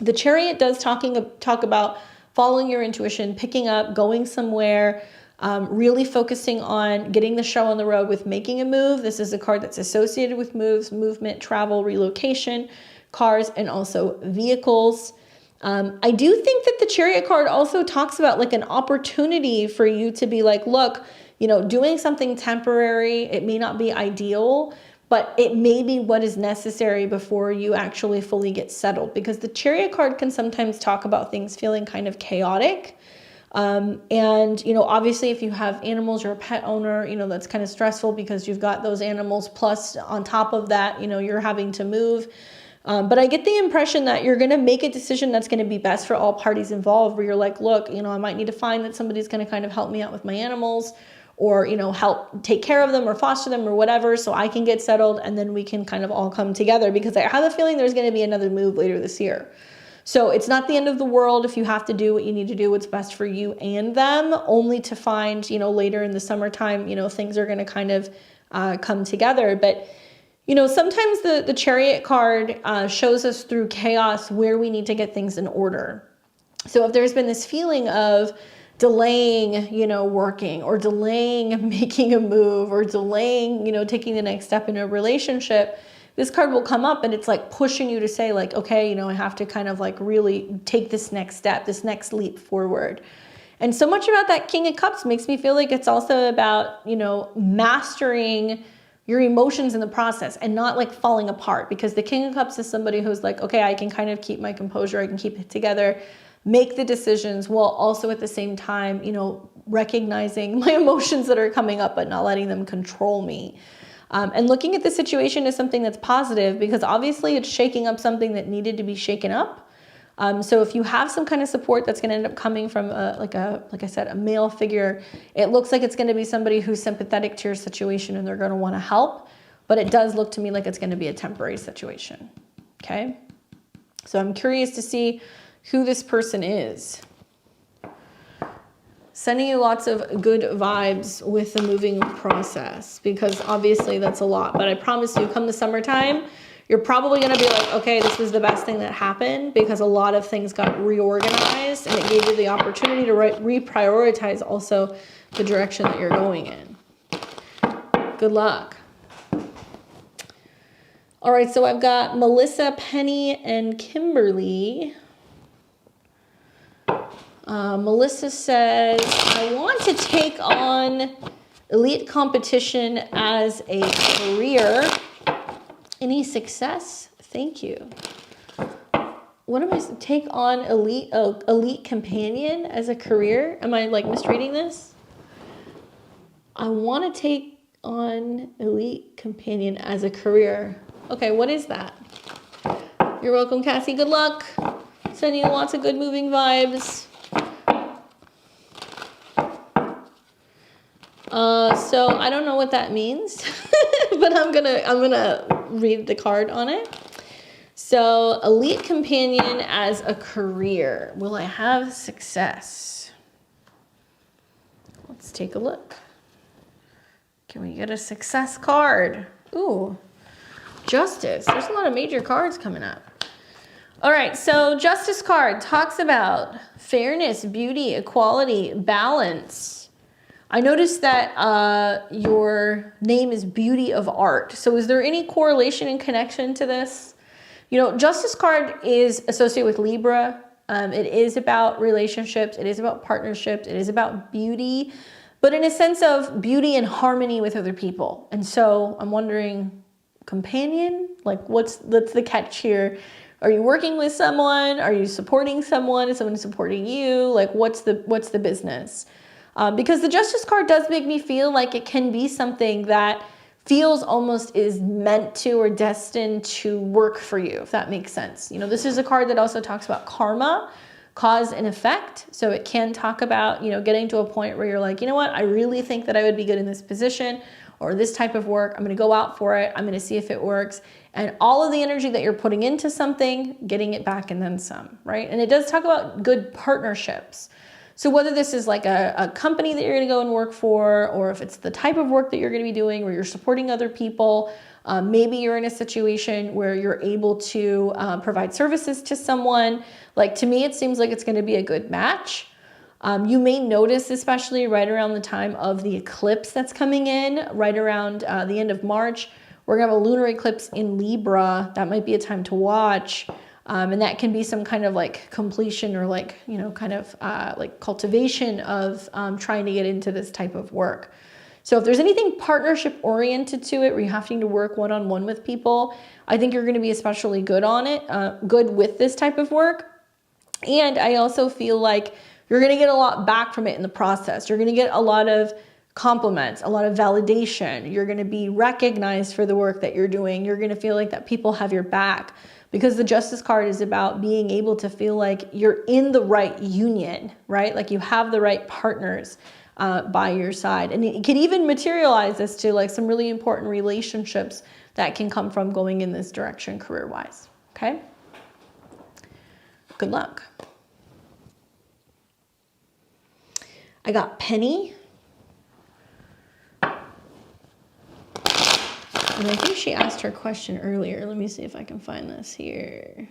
The Chariot does talk about following your intuition, picking up, going somewhere, really focusing on getting the show on the road with making a move. This is a card that's associated with moves, movement, travel, relocation, cars, and also vehicles. I do think that the Chariot card also talks about like an opportunity for you to be like, look, you know, doing something temporary, it may not be ideal, but it may be what is necessary before you actually fully get settled, because the Chariot card can sometimes talk about things feeling kind of chaotic. And, you know, obviously if you have animals, you're a pet owner, you know, that's kind of stressful because you've got those animals. Plus on top of that, you know, you're having to move. But I get the impression that you're going to make a decision that's going to be best for all parties involved, where you're like, look, you know, I might need to find that somebody's going to kind of help me out with my animals, or, you know, help take care of them or foster them or whatever, so I can get settled and then we can kind of all come together, because I have a feeling there's going to be another move later this year. So it's not the end of the world if you have to do what you need to do, what's best for you and them, only to find, you know, later in the summertime, you know, things are going to kind of come together. But, you know, sometimes the Chariot card shows us through chaos where we need to get things in order. So if there's been this feeling of delaying, you know, working, or delaying making a move, or delaying, you know, taking the next step in a relationship, this card will come up and it's like pushing you to say like, okay, you know, I have to kind of like really take this next step, this next leap forward. And so much about that King of Cups makes me feel like it's also about, you know, mastering your emotions in the process and not like falling apart, because the King of Cups is somebody who's like, okay, I can kind of keep my composure, I can keep it together, make the decisions, while also at the same time, you know, recognizing my emotions that are coming up, but not letting them control me. And looking at the situation as something that's positive, because obviously it's shaking up something that needed to be shaken up. So if you have some kind of support that's going to end up coming from like I said, a male figure, it looks like it's going to be somebody who's sympathetic to your situation and they're going to want to help. But it does look to me like it's going to be a temporary situation. Okay. So I'm curious to see who this person is. Sending you lots of good vibes with the moving process, because obviously that's a lot. But I promise you, come the summertime, you're probably going to be like, okay, this was the best thing that happened, because a lot of things got reorganized and it gave you the opportunity to reprioritize also the direction that you're going in. Good luck. All right, so I've got Melissa, Penny, and Kimberly. Melissa says, I want to take on elite competition as a career. Any success? Thank you. What am I, take on elite companion as a career? Am I like misreading this? I want to take on elite companion as a career. Okay, what is that? You're welcome, Cassie. Good luck. Sending you lots of good moving vibes. So I don't know what that means, but I'm gonna read the card on it. So elite companion as a career. Will I have success? Let's take a look. Can we get a success card? Ooh, Justice. There's a lot of major cards coming up. All right, so Justice card talks about fairness, beauty, equality, balance. I noticed that your name is Beauty of Art. So is there any correlation and connection to this? You know, Justice card is associated with Libra. It is about relationships. It is about partnerships. It is about beauty. but in a sense of beauty and harmony with other people. And so I'm wondering, companion, like what's the catch here? Are you working with someone? Are you supporting someone? Is someone supporting you? Like what's the business? Because the Justice card does make me feel like it can be something that feels almost is meant to or destined to work for you, if that makes sense. You know, this is a card that also talks about karma, cause and effect. So it can talk about, you know, getting to a point where you're like, you know what, I really think that I would be good in this position or this type of work. I'm going to go out for it. I'm going to see if it works. And all of the energy that you're putting into something, getting it back and then some, right? And it does talk about good partnerships. So whether this is like a company that you're going to go and work for, or if it's the type of work that you're going to be doing where you're supporting other people, maybe you're in a situation where you're able to provide services to someone. Like to me, it seems like it's going to be a good match. You may notice, especially right around the time of the eclipse that's coming in, right around the end of March, we're going to have a lunar eclipse in Libra. That might be a time to watch. And that can be some kind of like completion or like, you know, kind of like cultivation of trying to get into this type of work. So if there's anything partnership oriented to it, where you're having to work one-on-one with people, I think you're going to be especially good on it, good with this type of work. And I also feel like you're going to get a lot back from it in the process. You're going to get a lot of compliments, a lot of validation. You're going to be recognized for the work that you're doing. You're going to feel like that people have your back. Because the Justice card is about being able to feel like you're in the right union, right? Like you have the right partners by your side. And it can even materialize as to like some really important relationships that can come from going in this direction career-wise, okay? Good luck. I got Penny. And I think she asked her question earlier. Let me see if I can find this here.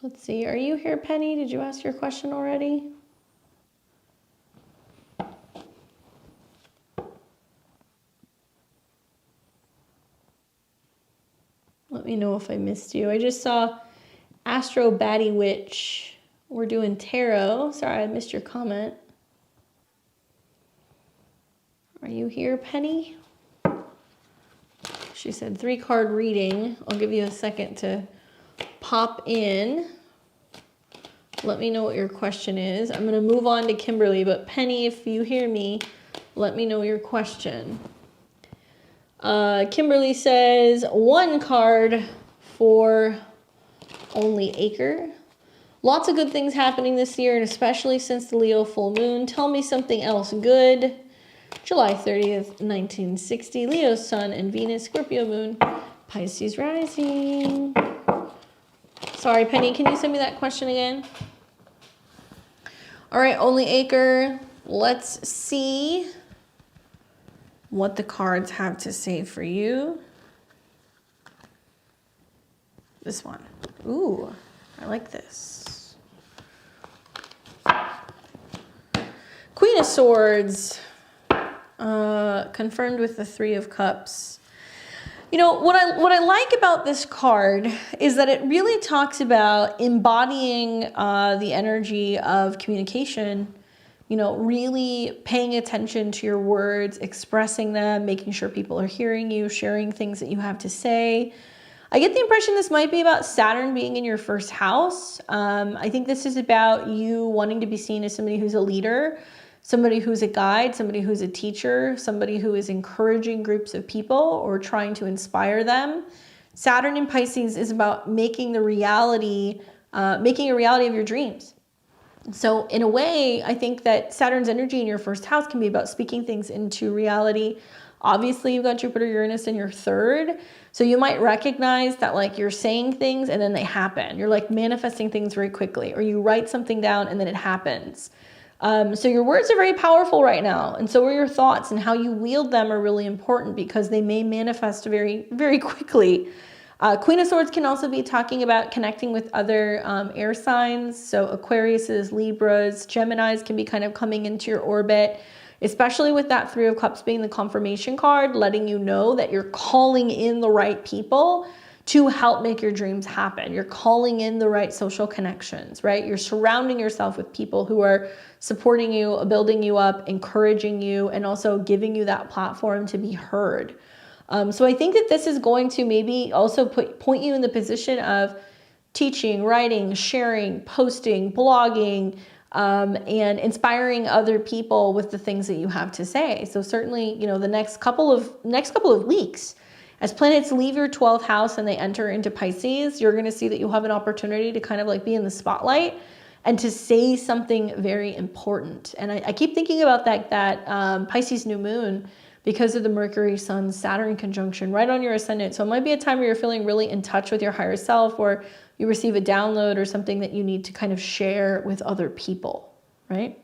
Let's see. Are you here, Penny? Did you ask your question already? Let me know if I missed you. I just saw Astro Batty Witch. We're doing tarot. Sorry, I missed your comment. Are you here, Penny? She said 3-card reading. I'll give you a second to pop in. Let me know what your question is. I'm going to move on to Kimberly, but Penny, if you hear me, let me know your question. Kimberly says 1 card for Only Acre. Lots of good things happening this year, and especially since the Leo full moon. Tell me something else good. July 30th, 1960. Leo sun and Venus, Scorpio moon, Pisces rising. Sorry, Penny, can you send me that question again? All right, Only Acre. Let's see what the cards have to say for you. This one. Ooh, I like this. Queen of Swords. Confirmed with the 3 of Cups. You know, what I like about this card is that it really talks about embodying the energy of communication, you know, really paying attention to your words, expressing them, making sure people are hearing you, sharing things that you have to say. I get the impression this might be about Saturn being in your 1st house. I think this is about you wanting to be seen as somebody who's a leader, somebody who's a guide, somebody who's a teacher, somebody who is encouraging groups of people or trying to inspire them. Saturn in Pisces is about making a reality of your dreams. So in a way, I think that Saturn's energy in your 1st house can be about speaking things into reality. Obviously, you've got Jupiter, Uranus in your 3rd. So you might recognize that like you're saying things and then they happen. You're like manifesting things very quickly, or you write something down and then it happens. So your words are very powerful right now. And so are your thoughts, and how you wield them are really important because they may manifest very, very quickly. Queen of Swords can also be talking about connecting with other air signs. So Aquariuses, Libras, Geminis can be kind of coming into your orbit. especially with that Three of Cups being the confirmation card, letting you know that you're calling in the right people to help make your dreams happen. You're calling in the right social connections, right? You're surrounding yourself with people who are supporting you, building you up, encouraging you, and also giving you that platform to be heard. So I think that this is going to maybe also point you in the position of teaching, writing, sharing, posting, blogging, and inspiring other people with the things that you have to say. So certainly, you know, the next couple of weeks, as planets leave your 12th house and they enter into Pisces, you're going to see that you'll have an opportunity to kind of like be in the spotlight and to say something very important. And I keep thinking about that Pisces new moon because of the Mercury, Sun, Saturn conjunction right on your ascendant. So it might be a time where you're feeling really in touch with your higher self, or you receive a download or something that you need to kind of share with other people, right?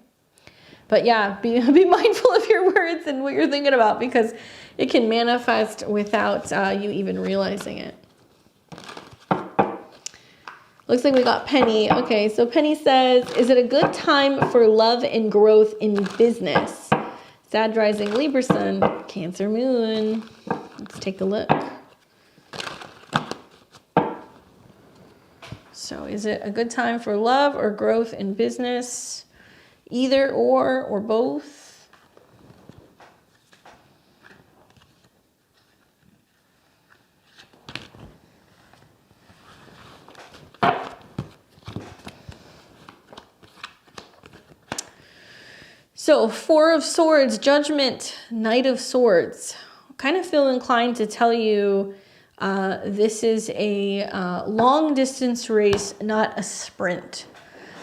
But yeah, be mindful of your words and what you're thinking about, because it can manifest without you even realizing it. Looks like we got Penny. Okay, so Penny says, is it a good time for love and growth in business? Sad rising, Libra sun, Cancer moon. Let's take a look. So is it a good time for love or growth in business? Either or both? So Four of Swords, Judgment, Knight of Swords. Kind of feel inclined to tell you this is a long distance race, not a sprint.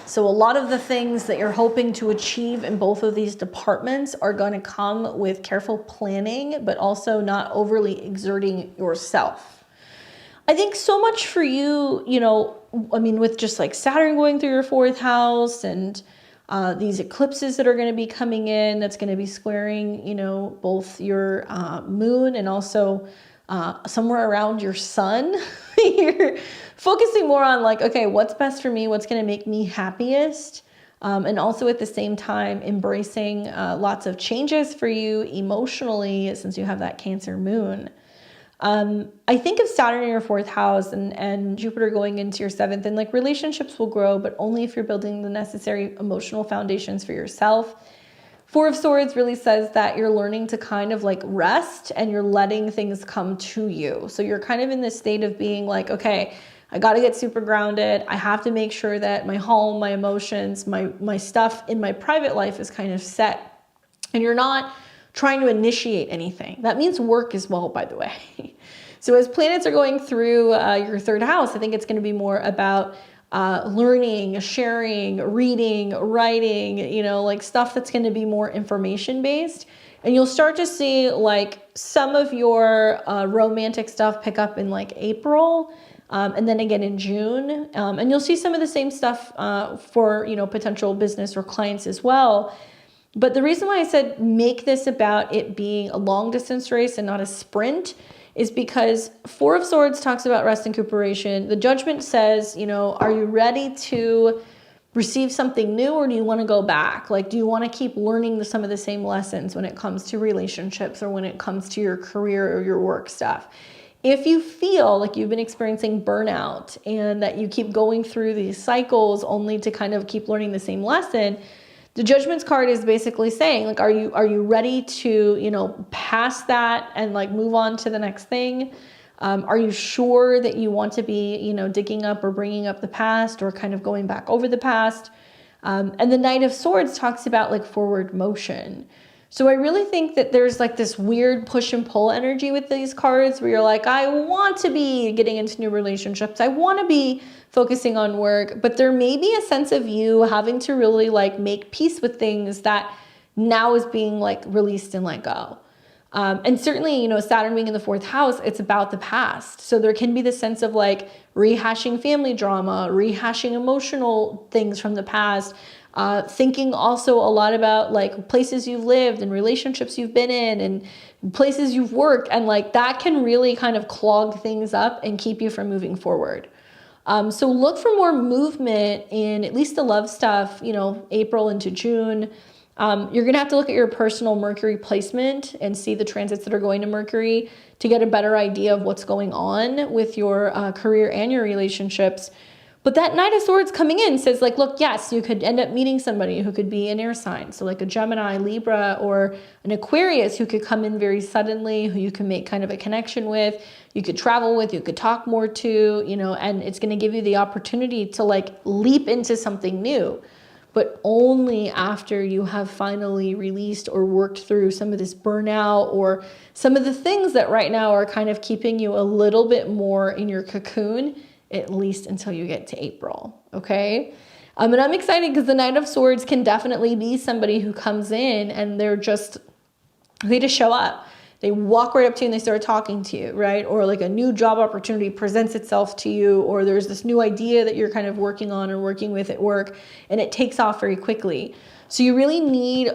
So a lot of the things that you're hoping to achieve in both of these departments are going to come with careful planning, but also not overly exerting yourself. I think so much for you, you know, I mean, with just like Saturn going through your 4th house and these eclipses that are going to be coming in, that's going to be squaring, you know, both your moon and also somewhere around your sun. You're focusing more on like, okay, what's best for me? What's going to make me happiest? And also at the same time, embracing lots of changes for you emotionally, since you have that Cancer moon. I think of Saturn in your 4th house and Jupiter going into your 7th, and like relationships will grow, but only if you're building the necessary emotional foundations for yourself. Four of Swords really says that you're learning to kind of like rest and you're letting things come to you. So you're kind of in this state of being like, okay, I got to get super grounded. I have to make sure that my home, my emotions, my stuff in my private life is kind of set. And you're not trying to initiate anything. That means work as well, by the way. So as planets are going through your 3rd house, I think it's going to be more about learning, sharing, reading, writing, you know, like stuff that's going to be more information based. And you'll start to see like some of your romantic stuff pick up in like April, and then again in June. And you'll see some of the same stuff for, you know, potential business or clients as well. But the reason why I said make this about it being a long distance race and not a sprint is because Four of Swords talks about rest and recuperation. The Judgment says, you know, are you ready to receive something new, or do you want to go back? Like, do you want to keep learning some of the same lessons when it comes to relationships or when it comes to your career or your work stuff? If you feel like you've been experiencing burnout and that you keep going through these cycles only to kind of keep learning the same lesson, the Judgments card is basically saying, like, are you ready to, you know, pass that and like move on to the next thing? Are you sure that you want to be, you know, digging up or bringing up the past or kind of going back over the past? And the Knight of Swords talks about like forward motion. So I really think that there's like this weird push and pull energy with these cards where you're like, I want to be getting into new relationships. I want to be focusing on work, but there may be a sense of you having to really like make peace with things that now is being like released and let go. And certainly, you know, Saturn being in the 4th house, it's about the past. So there can be this sense of like rehashing family drama, rehashing emotional things from the past, thinking also a lot about like places you've lived and relationships you've been in and places you've worked. And like that can really kind of clog things up and keep you from moving forward. So look for more movement in at least the love stuff, you know, April into June. You're going to have to look at your personal Mercury placement and see the transits that are going to Mercury to get a better idea of what's going on with your career and your relationships. But that Knight of Swords coming in says like, look, yes, you could end up meeting somebody who could be an air sign. So like a Gemini, Libra, or an Aquarius who could come in very suddenly, who you can make kind of a connection with, you could travel with, you could talk more to, you know, and it's going to give you the opportunity to like leap into something new, but only after you have finally released or worked through some of this burnout or some of the things that right now are kind of keeping you a little bit more in your cocoon, at least until you get to April, okay? And I'm excited because the Knight of Swords can definitely be somebody who comes in and they just show up. They walk right up to you and they start talking to you, right? Or like a new job opportunity presents itself to you, or there's this new idea that you're kind of working on or working with at work, and it takes off very quickly. So you really need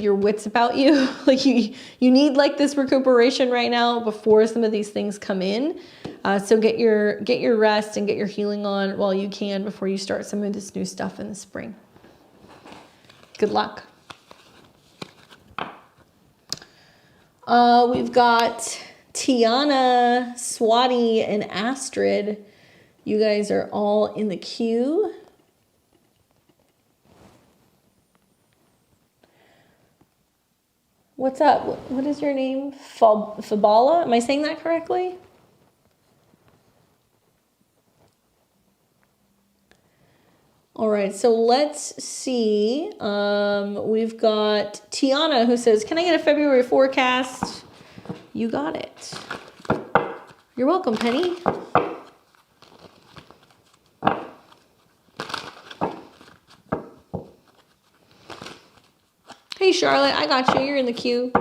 your wits about you. Like you need like this recuperation right now before some of these things come in. So get your rest and get your healing on while you can before you start some of this new stuff in the spring. Good luck. We've got Tiana, Swatti, and Astd. You guys are all in the queue. What's up? What is your name? Fabala? Am I saying that correctly? All right, so let's see. We've got Tiana who says, can I get a February forecast? You got it. You're welcome, Penny. Hey, Charlotte, I got you. You're in the queue.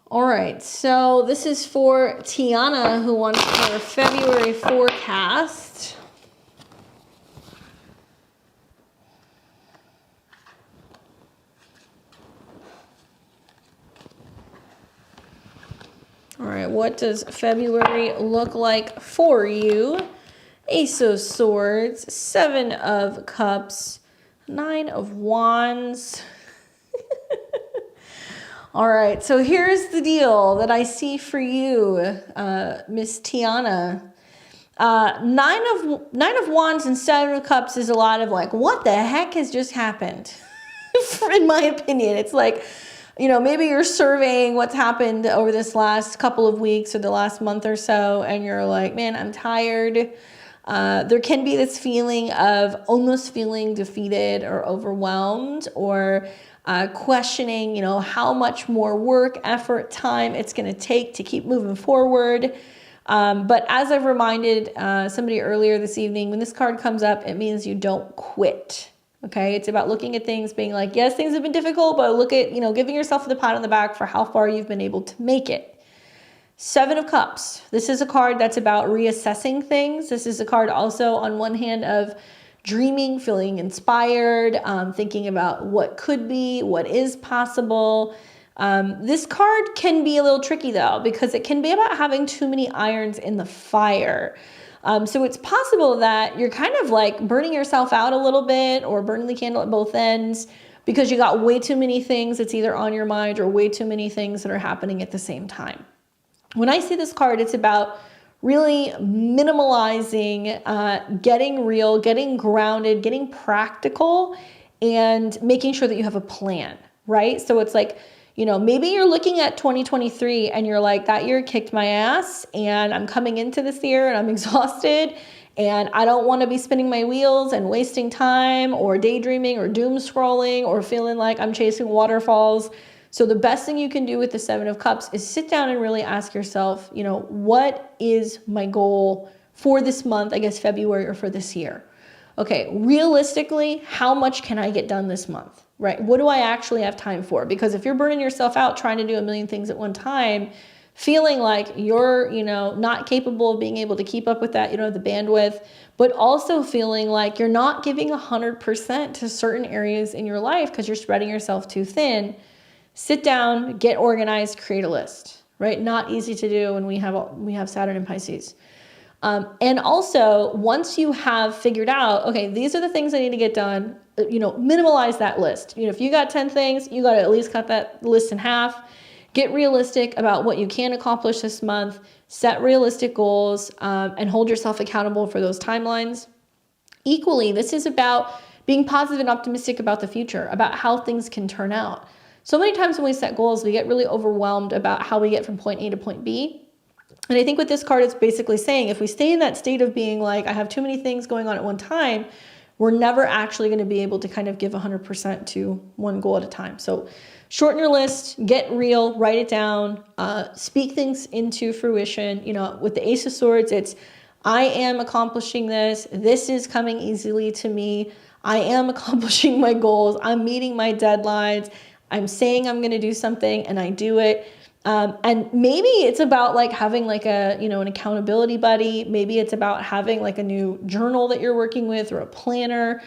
All right, so this is for Tiana who wants her February forecast. All right, what does February look like for you? Ace of Swords, 7 of Cups, 9 of Wands. All right, so here's the deal that I see for you, Miss Tiana. 9 of Wands and 7 of Cups is a lot of like, what the heck has just happened? In my opinion, it's like, you know, maybe you're surveying what's happened over this last couple of weeks or the last month or so, and you're like, man, I'm tired. There can be this feeling of almost feeling defeated or overwhelmed, or questioning, you know, how much more work, effort, time it's going to take to keep moving forward. But as I've reminded somebody earlier this evening, when this card comes up, it means you don't quit. Okay, it's about looking at things, being like, yes, things have been difficult, but look at, you know, giving yourself the pat on the back for how far you've been able to make it. 7 of Cups. This is a card that's about reassessing things. This is a card also on one hand of dreaming, feeling inspired, thinking about what could be, what is possible. This card can be a little tricky though, because it can be about having too many irons in the fire. So it's possible that you're kind of like burning yourself out a little bit, or burning the candle at both ends, because you got way too many things that's either on your mind or way too many things that are happening at the same time. When I see this card, it's about really minimalizing, getting real, getting grounded, getting practical, and making sure that you have a plan, right? So it's like, you know, maybe you're looking at 2023 and you're like, that year kicked my ass and I'm coming into this year and I'm exhausted and I don't want to be spinning my wheels and wasting time or daydreaming or doom scrolling or feeling like I'm chasing waterfalls. So the best thing you can do with the 7 of Cups is sit down and really ask yourself, you know, what is my goal for this month, I guess February, or for this year? Okay, realistically, how much can I get done this month, right? What do I actually have time for? Because if you're burning yourself out trying to do a million things at one time, feeling like you're, you know, not capable of being able to keep up with that, you know, the bandwidth, but also feeling like you're not giving 100% to certain areas in your life because you're spreading yourself too thin. Sit down, get organized, create a list, right? Not easy to do when we have Saturn in Pisces. And also, once you have figured out, okay, these are the things I need to get done, you know, minimalize that list. You know, if you got 10 things, you got to at least cut that list in half. Get realistic about what you can accomplish this month, set realistic goals, and hold yourself accountable for those timelines. Equally, this is about being positive and optimistic about the future, about how things can turn out. So many times when we set goals, we get really overwhelmed about how we get from point A to point B. And I think with this card, it's basically saying if we stay in that state of being like, I have too many things going on at one time, we're never actually going to be able to kind of give 100% to one goal at a time. So shorten your list, get real, write it down, speak things into fruition. You know, with the Ace of Swords, it's, I am accomplishing this. This is coming easily to me. I am accomplishing my goals. I'm meeting my deadlines. I'm saying I'm going to do something and I do it. And maybe it's about like having like a, you know, an accountability buddy. Maybe it's about having like a new journal that you're working with or a planner.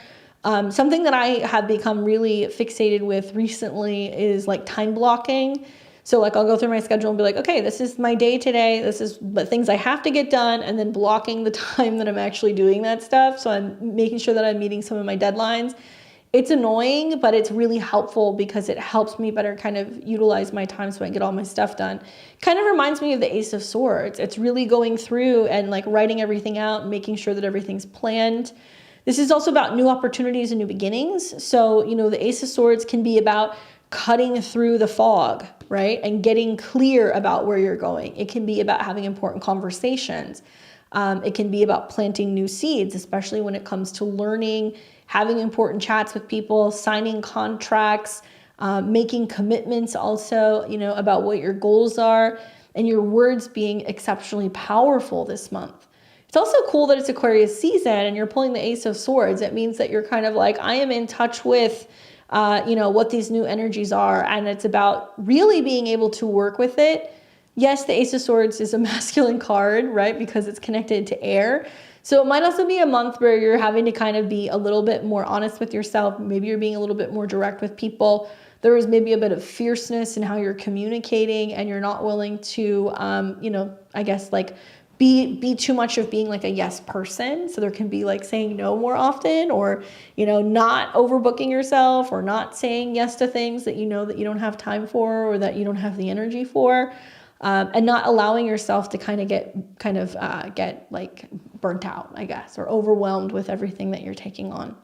Something that I have become really fixated with recently is like time blocking. So like I'll go through my schedule and be like, okay, this is my day today. This is the things I have to get done, and then blocking the time that I'm actually doing that stuff. So I'm making sure that I'm meeting some of my deadlines. It's annoying, but it's really helpful because it helps me better kind of utilize my time so I get all my stuff done. Kind of reminds me of the Ace of Swords. It's really going through and like writing everything out and making sure that everything's planned. This is also about new opportunities and new beginnings. So, you know, the Ace of Swords can be about cutting through the fog, right? And getting clear about where you're going. It can be about having important conversations. It can be about planting new seeds, especially when it comes to learning, having important chats with people, signing contracts, making commitments also, you know, about what your goals are, and your words being exceptionally powerful this month. It's also cool that it's Aquarius season and you're pulling the Ace of Swords. It means that you're kind of like, I am in touch with, you know, what these new energies are. And it's about really being able to work with it. Yes, the Ace of Swords is a masculine card, right? Because it's connected to air. So it might also be a month where you're having to kind of be a little bit more honest with yourself. Maybe you're being a little bit more direct with people. There is maybe a bit of fierceness in how you're communicating, and you're not willing to, you know, I guess like be too much of being like a yes person. So there can be like saying no more often, or, you know, not overbooking yourself, or not saying yes to things that you know that you don't have time for, or that you don't have the energy for. And not allowing yourself to kind of get like burnt out, I guess, or overwhelmed with everything that you're taking on.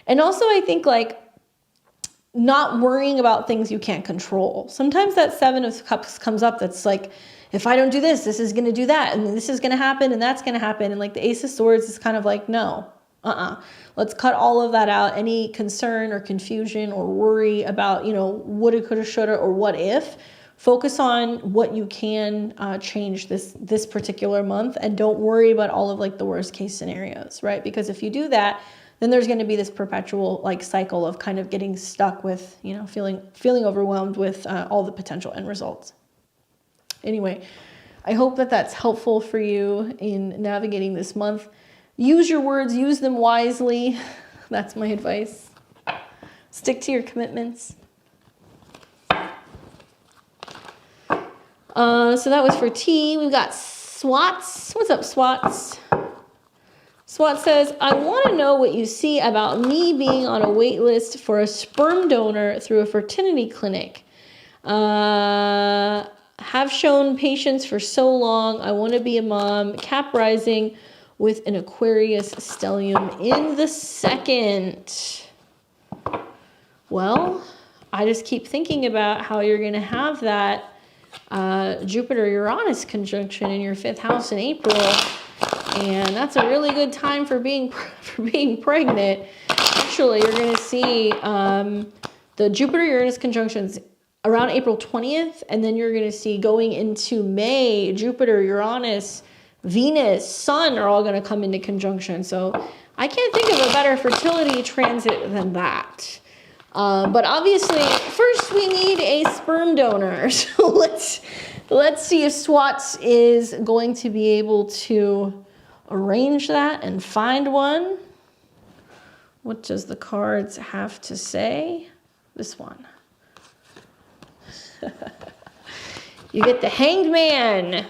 And also I think like not worrying about things you can't control. Sometimes that Seven of Cups comes up that's like, if I don't do this, this is going to do that, and this is going to happen, and that's going to happen. And like the Ace of Swords is kind of like, no, let's cut all of that out. Any concern or confusion or worry about, you know, woulda, coulda, shoulda, or what if. Focus on what you can change this particular month, and don't worry about all of like the worst case scenarios, right? Because if you do that, then there's going to be this perpetual like cycle of kind of getting stuck with, you know, feeling overwhelmed with all the potential end results. Anyway, I hope that that's helpful for you in navigating this month. Use your words, use them wisely. That's my advice. Stick to your commitments. So that was for T. We've got Swats. What's up, Swats? Swat says, I want to know what you see about me being on a wait list for a sperm donor through a fertility clinic. Have shown patience for so long. I want to be a mom. Cap rising with an Aquarius stellium in the second. Well, I just keep thinking about how you're going to have that Jupiter-Uranus conjunction in your 5th house in April, and that's a really good time for being pregnant. Actually, you're going to see the Jupiter-Uranus conjunctions around April 20th, and then you're going to see going into May, Jupiter, Uranus, Venus, Sun are all going to come into conjunction. So I can't think of a better fertility transit than that. But obviously, first we need a sperm donor. So let's see if Swats is going to be able to arrange that and find one. What does the cards have to say? This one. You get the Hanged Man.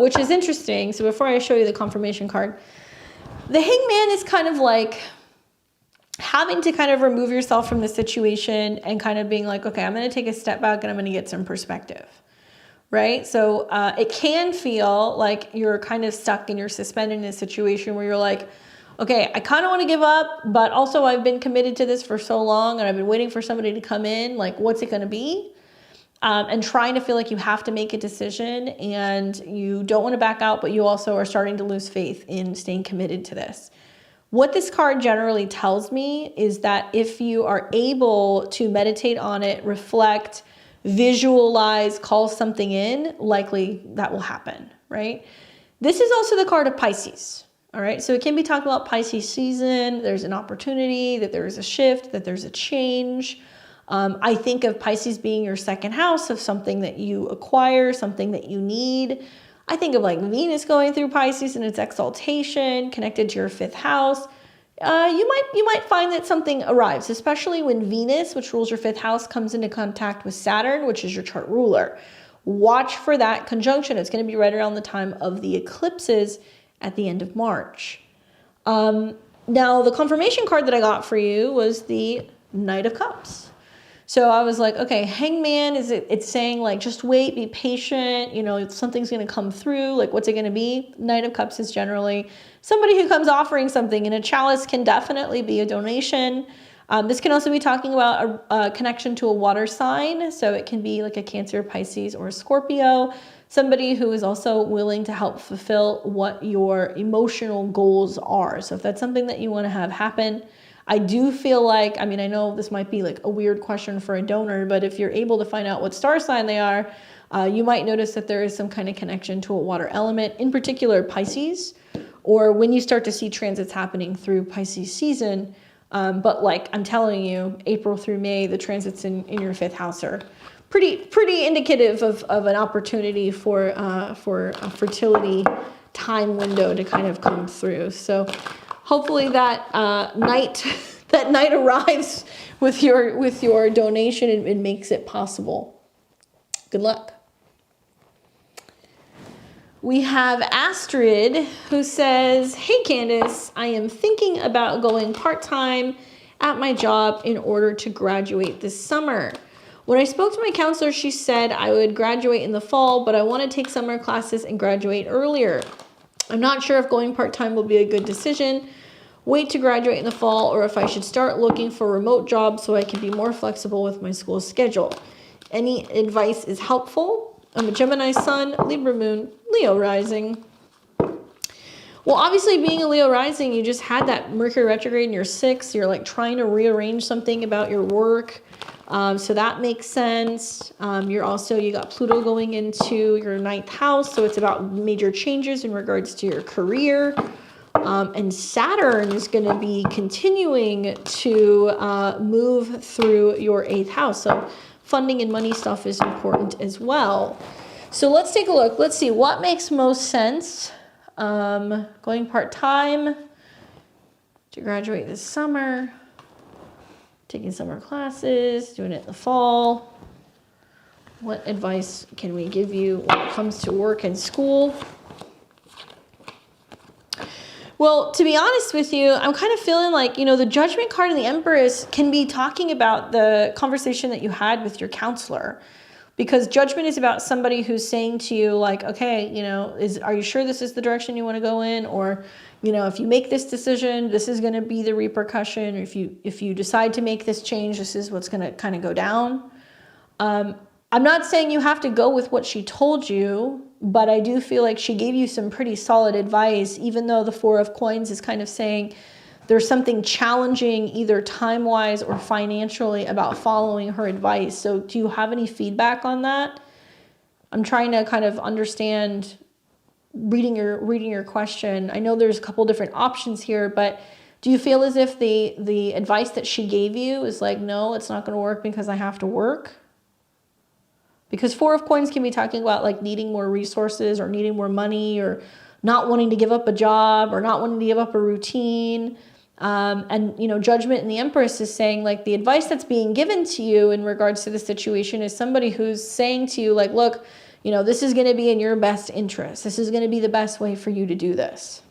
which is interesting. So before I show you the confirmation card, the Hangman is kind of like having to kind of remove yourself from the situation and kind of being like, okay, I'm going to take a step back and I'm going to get some perspective, right? So it can feel like you're kind of stuck and you're suspended in a situation where you're like, okay, I kind of want to give up, but also I've been committed to this for so long and I've been waiting for somebody to come in. Like, what's it going to be? And trying to feel like you have to make a decision and you don't want to back out, but you also are starting to lose faith in staying committed to this. What this card generally tells me is that if you are able to meditate on it, reflect, visualize, call something in, likely that will happen, right? This is also the card of Pisces, all right? So it can be talking about Pisces season. There's an opportunity, that there is a shift, that there's a change. I think of Pisces being your second house of something that you acquire, something that you need. I think of like Venus going through Pisces and its exaltation connected to your fifth house. You might find that something arrives, especially when Venus, which rules your fifth house, comes into contact with Saturn, which is your chart ruler. Watch for that conjunction. It's going to be right around the time of the eclipses at the end of March. Now, the confirmation card that I got for you was the Knight of Cups. So I was like, okay, Hangman, it's saying like, just wait, be patient, you know, something's going to come through. Like, what's it going to be? Knight of Cups is generally somebody who comes offering something, and a chalice can definitely be a donation. This can also be talking about a connection to a water sign. So it can be like a Cancer, Pisces, or a Scorpio, somebody who is also willing to help fulfill what your emotional goals are. So if that's something that you want to have happen, I do feel like, I mean, I know this might be like a weird question for a donor, but if you're able to find out what star sign they are, you might notice that there is some kind of connection to a water element, in particular Pisces, or when you start to see transits happening through Pisces season. But like I'm telling you, April through May, the transits in your fifth house are pretty indicative of an opportunity for a fertility time window to kind of come through. So hopefully that night arrives with your donation and makes it possible. Good luck. We have Astd, who says, hey Candace, I am thinking about going part-time at my job in order to graduate this summer. When I spoke to my counselor, she said I would graduate in the fall, but I want to take summer classes and graduate earlier. I'm not sure if going part-time will be a good decision, wait to graduate in the fall, or if I should start looking for remote jobs so I can be more flexible with my school schedule. Any advice is helpful. I'm a Gemini sun, Libra moon, Leo rising. Well, obviously being a Leo rising, you just had that Mercury retrograde in your sixth. You're like trying to rearrange something about your work. So that makes sense. You got Pluto going into your ninth house. So it's about major changes in regards to your career. And Saturn is going to be continuing to move through your eighth house. So funding and money stuff is important as well. So let's take a look. Let's see what makes most sense. Going part-time to graduate this summer, taking summer classes, doing it in the fall. What advice can we give you when it comes to work and school? Well, to be honest with you, I'm kind of feeling like, the Judgment card and the Empress can be talking about the conversation that you had with your counselor. Because Judgment is about somebody who's saying to you like, okay, are you sure this is the direction you want to go in? Or, if you make this decision, this is going to be the repercussion. Or if you decide to make this change, this is what's going to kind of go down. I'm not saying you have to go with what she told you, but I do feel like she gave you some pretty solid advice, even though the Four of Coins is kind of saying there's something challenging either time-wise or financially about following her advice. So do you have any feedback on that? I'm trying to kind of understand reading your question. I know there's a couple different options here, but do you feel as if the advice that she gave you is like, no, it's not going to work because I have to work? Because Four of Coins can be talking about like needing more resources or needing more money or not wanting to give up a job or not wanting to give up a routine. And Judgment and the Empress is saying like the advice that's being given to you in regards to the situation is somebody who's saying to you like, look, You know, this is going to be in your best interest. This is going to be the best way for you to do this.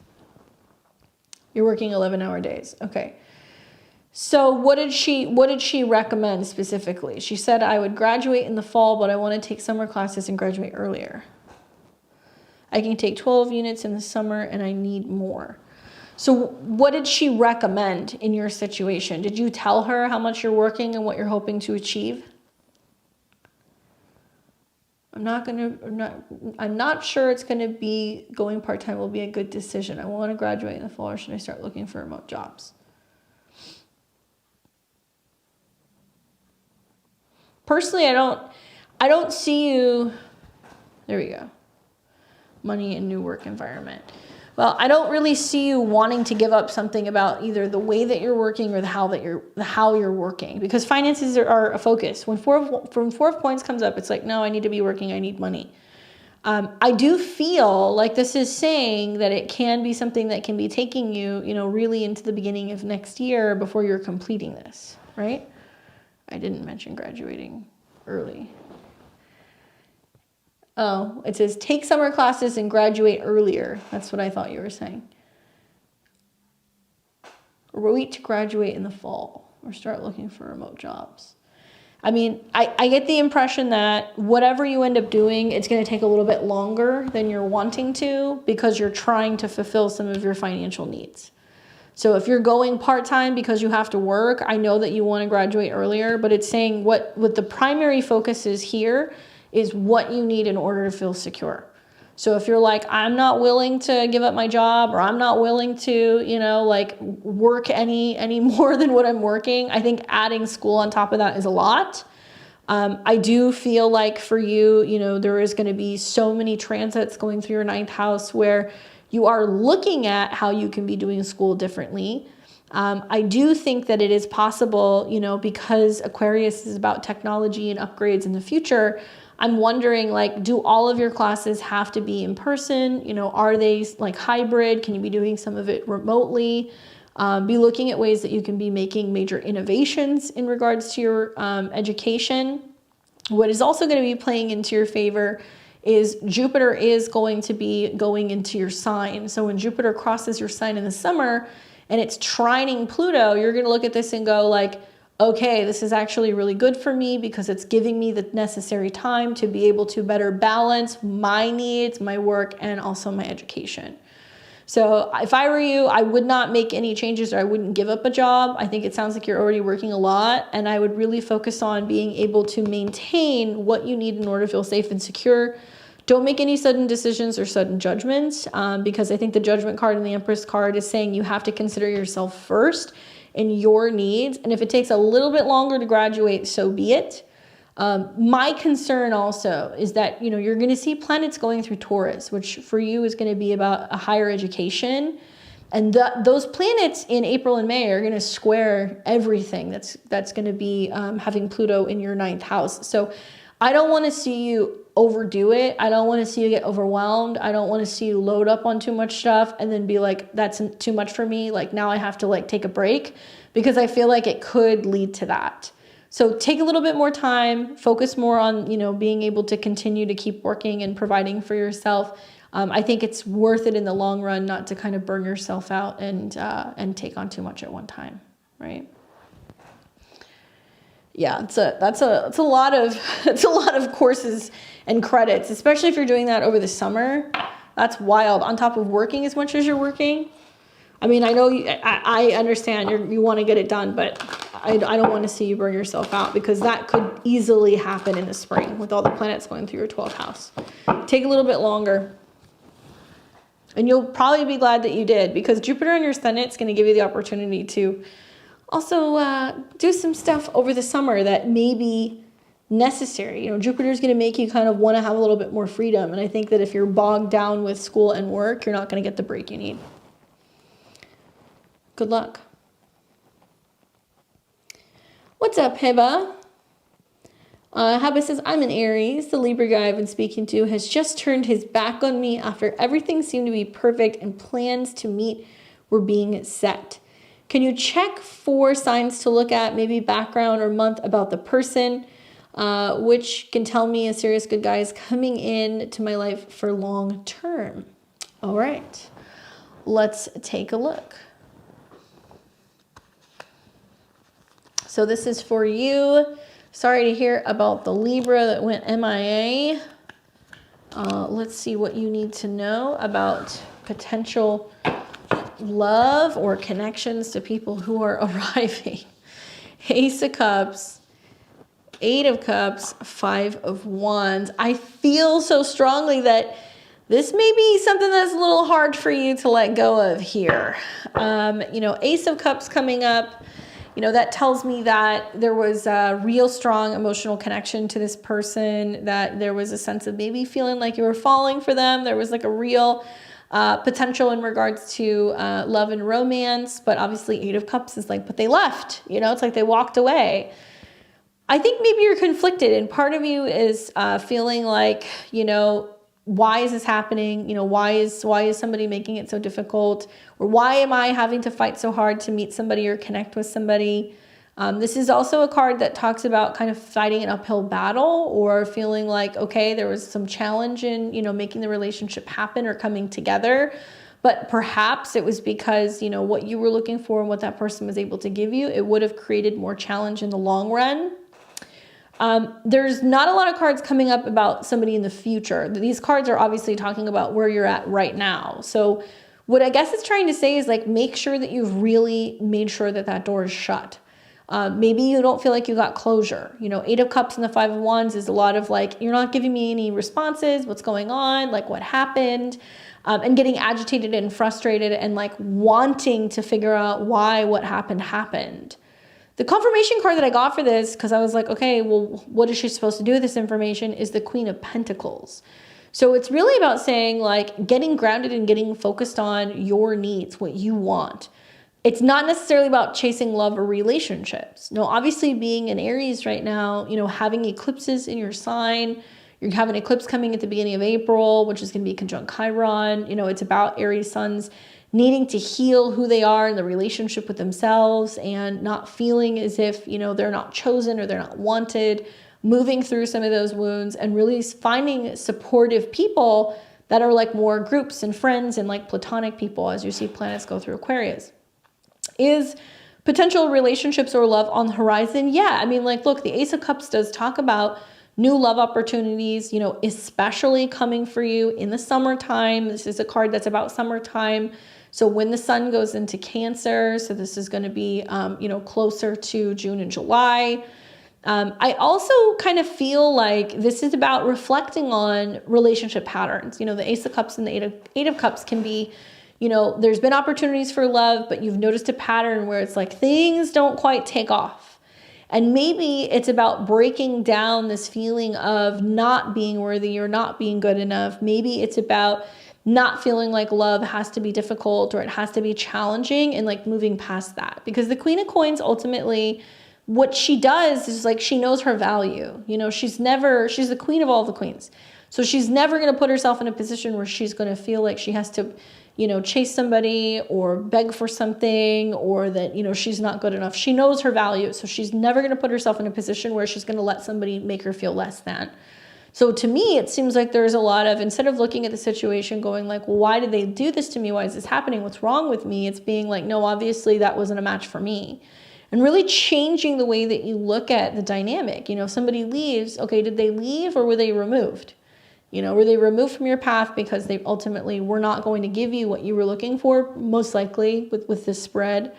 You're working 11-hour days. Okay. So what did she recommend specifically? She said, I would graduate in the fall, but I want to take summer classes and graduate earlier. I can take 12 units in the summer and I need more. So what did she recommend in your situation? Did you tell her how much you're working and what you're hoping to achieve? I'm not sure it's going to be going part-time will be a good decision. I want to graduate in the fall, or should I start looking for remote jobs? Personally, I don't see you, there we go. Money and new work environment. Well, I don't really see you wanting to give up something about either the way that you're working or the how you're working, because finances are a focus. When four of points comes up, it's like, no, I need to be working. I need money. I do feel like this is saying that it can be something that can be taking you, really into the beginning of next year before you're completing this, right? I didn't mention graduating early. Oh, it says take summer classes and graduate earlier. That's what I thought you were saying. Or wait to graduate in the fall or start looking for remote jobs. I mean, I get the impression that whatever you end up doing, it's going to take a little bit longer than you're wanting to because you're trying to fulfill some of your financial needs. So if you're going part-time because you have to work, I know that you want to graduate earlier, but it's saying what the primary focus is here is what you need in order to feel secure. So if you're like, I'm not willing to give up my job, or I'm not willing to, work any more than what I'm working, I think adding school on top of that is a lot. I do feel like for you, there is going to be so many transits going through your 9th house where you are looking at how you can be doing school differently. I do think that it is possible, because Aquarius is about technology and upgrades in the future. I'm wondering, do all of your classes have to be in person? Are they hybrid? Can you be doing some of it remotely? Be looking at ways that you can be making major innovations in regards to your education. What is also going to be playing into your favor is Jupiter is going to be going into your sign. So when Jupiter crosses your sign in the summer and it's trining Pluto, you're going to look at this and go okay, this is actually really good for me because it's giving me the necessary time to be able to better balance my needs, my work, and also my education. So if I were you, I would not make any changes, or I wouldn't give up a job. I think it sounds like you're already working a lot, and I would really focus on being able to maintain what you need in order to feel safe and secure. Don't make any sudden decisions or sudden judgments, because I think the Judgment card and the Empress card is saying you have to consider yourself first and your needs. And if it takes a little bit longer to graduate, so be it. My concern also is that, you're going to see planets going through Taurus, which for you is going to be about a higher education. And those planets in April and May are going to square everything that's going to be having Pluto in your 9th house. So I don't want to see you overdo it. I don't want to see you get overwhelmed. I don't want to see you load up on too much stuff and then be like, that's too much for me. Now I have to take a break, because I feel like it could lead to that. So take a little bit more time, focus more on, being able to continue to keep working and providing for yourself. I think it's worth it in the long run not to kind of burn yourself out and take on too much at one time, right? Yeah, that's a lot of courses and credits, especially if you're doing that over the summer. That's wild. On top of working as much as you're working. I mean, I know I understand you want to get it done, but I don't want to see you burn yourself out, because that could easily happen in the spring with all the planets going through your 12th house. Take a little bit longer. And you'll probably be glad that you did, because Jupiter in your Senate is going to give you the opportunity to also do some stuff over the summer that may be necessary. Jupiter is going to make you kind of want to have a little bit more freedom. And I think that if you're bogged down with school and work, you're not going to get the break you need. Good luck. What's up, Hiba? Hiba says, I'm an Aries. The Libra guy I've been speaking to has just turned his back on me after everything seemed to be perfect and plans to meet were being set. Can you check for signs to look at, maybe background or month about the person? which can tell me a serious good guy is coming in to my life for long term. All right, let's take a look. So this is for you. Sorry to hear about the Libra that went MIA. Let's see what you need to know about potential love or connections to people who are arriving. Ace of Cups, 8 of Cups, 5 of Wands. I feel so strongly that this may be something that's a little hard for you to let go of here. You know, Ace of Cups coming up, you know, that tells me that there was a real strong emotional connection to this person, that there was a sense of maybe feeling like you were falling for them. There was like a real potential in regards to love and romance, but obviously 8 of Cups is like, but they left, you know, it's like they walked away. I think maybe you're conflicted, and part of you is feeling like, you know, why is this happening? You know, why is somebody making it so difficult? Or why am I having to fight so hard to meet somebody or connect with somebody? This is also a card that talks about kind of fighting an uphill battle, or feeling like, okay, there was some challenge in, you know, making the relationship happen or coming together. But perhaps it was because, you know, what you were looking for and what that person was able to give you, it would have created more challenge in the long run. There's not a lot of cards coming up about somebody in the future. These cards are obviously talking about where you're at right now. So what I guess it's trying to say is like, make sure that you've really made sure that that door is shut. Maybe you don't feel like you got closure. You know, 8 of Cups and the 5 of Wands is a lot of like, you're not giving me any responses. What's going on? Like, what happened? And getting agitated and frustrated and like wanting to figure out why what happened. The confirmation card that I got for this, because I was like, okay, well, what is she supposed to do with this information, is the Queen of Pentacles. So it's really about saying like getting grounded and getting focused on your needs, what you want. It's not necessarily about chasing love or relationships. No, obviously being in Aries right now, you know, having eclipses in your sign, you have an eclipse coming at the beginning of April, which is going to be conjunct Chiron. You know, it's about Aries suns needing to heal who they are in the relationship with themselves and not feeling as if, you know, they're not chosen or they're not wanted, moving through some of those wounds and really finding supportive people that are like more groups and friends and like platonic people as you see planets go through Aquarius. Is potential relationships or love on the horizon? Yeah, I mean, like, look, the Ace of Cups does talk about new love opportunities, you know, especially coming for you in the summertime. This is a card that's about summertime. So when the sun goes into Cancer, so this is going to be, you know, closer to June and July. I also kind of feel like this is about reflecting on relationship patterns. You know, the Ace of Cups and the Eight of Cups can be, you know, there's been opportunities for love, but you've noticed a pattern where it's like things don't quite take off. And maybe it's about breaking down this feeling of not being worthy or not being good enough. Maybe it's about not feeling like love has to be difficult or it has to be challenging and like moving past that. Because the Queen of Coins, ultimately, what she does is like she knows her value. You know, she's the queen of all the queens. So she's never going to put herself in a position where she's going to feel like she has to, you know, chase somebody or beg for something, or that, you know, she's not good enough. She knows her value. So she's never going to put herself in a position where she's going to let somebody make her feel less than. So to me, it seems like there's a lot of, instead of looking at the situation going like, well, why did they do this to me? Why is this happening? What's wrong with me? It's being like, no, obviously that wasn't a match for me. And really changing the way that you look at the dynamic. You know, if somebody leaves, okay, did they leave or were they removed? You know, were they removed from your path because they ultimately were not going to give you what you were looking for, most likely with this spread.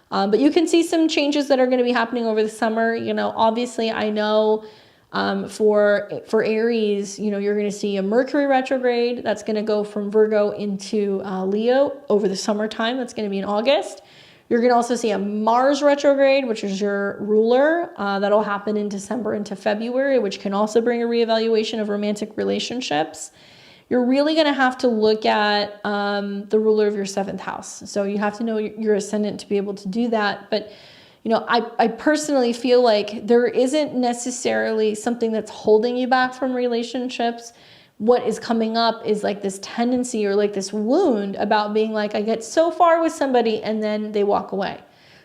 But you can see some changes that are going to be happening over the summer. You know, obviously I know for Aries, you know, you're going to see a Mercury retrograde that's going to go from Virgo into Leo over the summertime. That's going to be in August. You're going to also see a Mars retrograde, which is your ruler. That'll happen in December into February, which can also bring a reevaluation of romantic relationships. You're really going to have to look at the ruler of your 7th house. So you have to know your ascendant to be able to do that. But, you know, I personally feel like there isn't necessarily something that's holding you back from relationships. What is coming up is like this tendency or like this wound about being like, I get so far with somebody and then they walk away.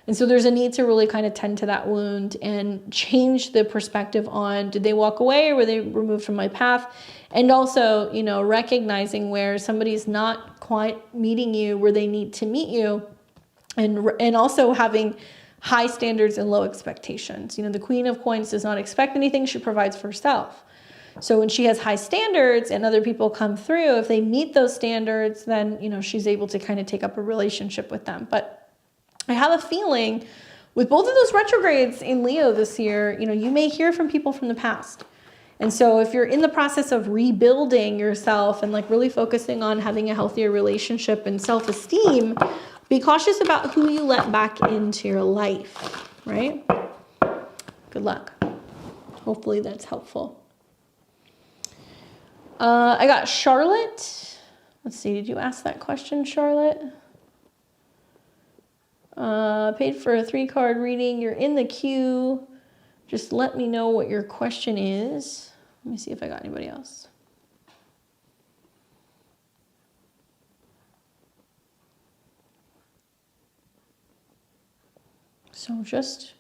And so there's a need to really kind of tend to that wound and change the perspective on, did they walk away or were they removed from my path? And also, you know, recognizing where somebody's not quite meeting you where they need to meet you, and also having high standards and low expectations. You know, the Queen of Coins does not expect anything, she provides for herself. So when she has high standards and other people come through, if they meet those standards, then, you know, she's able to kind of take up a relationship with them. But I have a feeling with both of those retrogrades in Leo this year, you know, you may hear from people from the past. And so if you're in the process of rebuilding yourself and like really focusing on having a healthier relationship and self-esteem, be cautious about who you let back into your life, right? Good luck. Hopefully that's helpful. I got Charlotte. Let's see, did you ask that question, Charlotte? Paid for a 3-card reading. You're in the queue. Just let me know what your question is. Let me see if I got anybody else. So just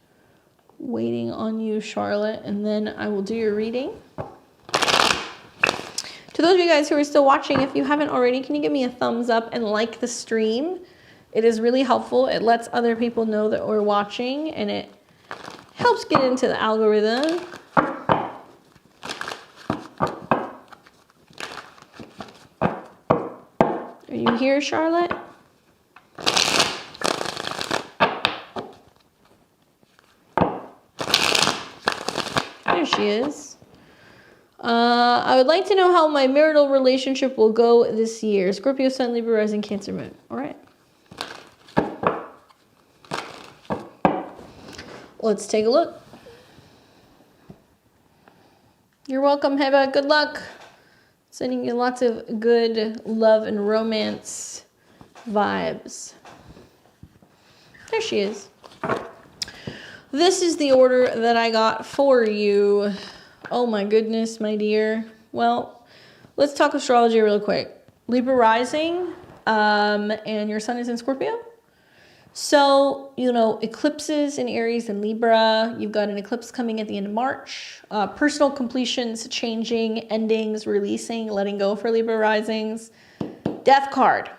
waiting on you, Charlotte, and then I will do your reading. To those of you guys who are still watching, if you haven't already, can you give me a thumbs up and like the stream? It is really helpful. It lets other people know that we're watching, and it helps get into the algorithm. Are you here, Charlotte? There she is. I would like to know how my marital relationship will go this year. Scorpio Sun, Libra Rising, Cancer Moon. All right. Let's take a look. You're welcome, Hiba. Good luck. Sending you lots of good love and romance vibes. There she is. This is the order that I got for you. Oh my goodness, my dear. Well, let's talk astrology real quick. Libra rising, and your sun is in Scorpio. So, you know, eclipses in Aries and Libra. You've got an eclipse coming at the end of March. Personal completions, changing, endings, releasing, letting go for Libra risings. Death card,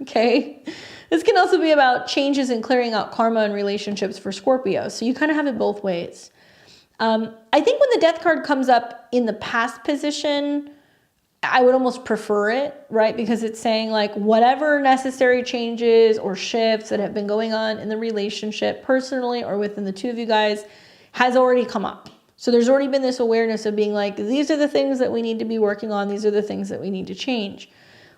okay? This can also be about changes and clearing out karma and relationships for Scorpio. So you kind of have it both ways. I think when the death card comes up in the past position, I would almost prefer it, right? Because it's saying like whatever necessary changes or shifts that have been going on in the relationship personally or within the two of you guys has already come up. So there's already been this awareness of being like, these are the things that we need to be working on. These are the things that we need to change.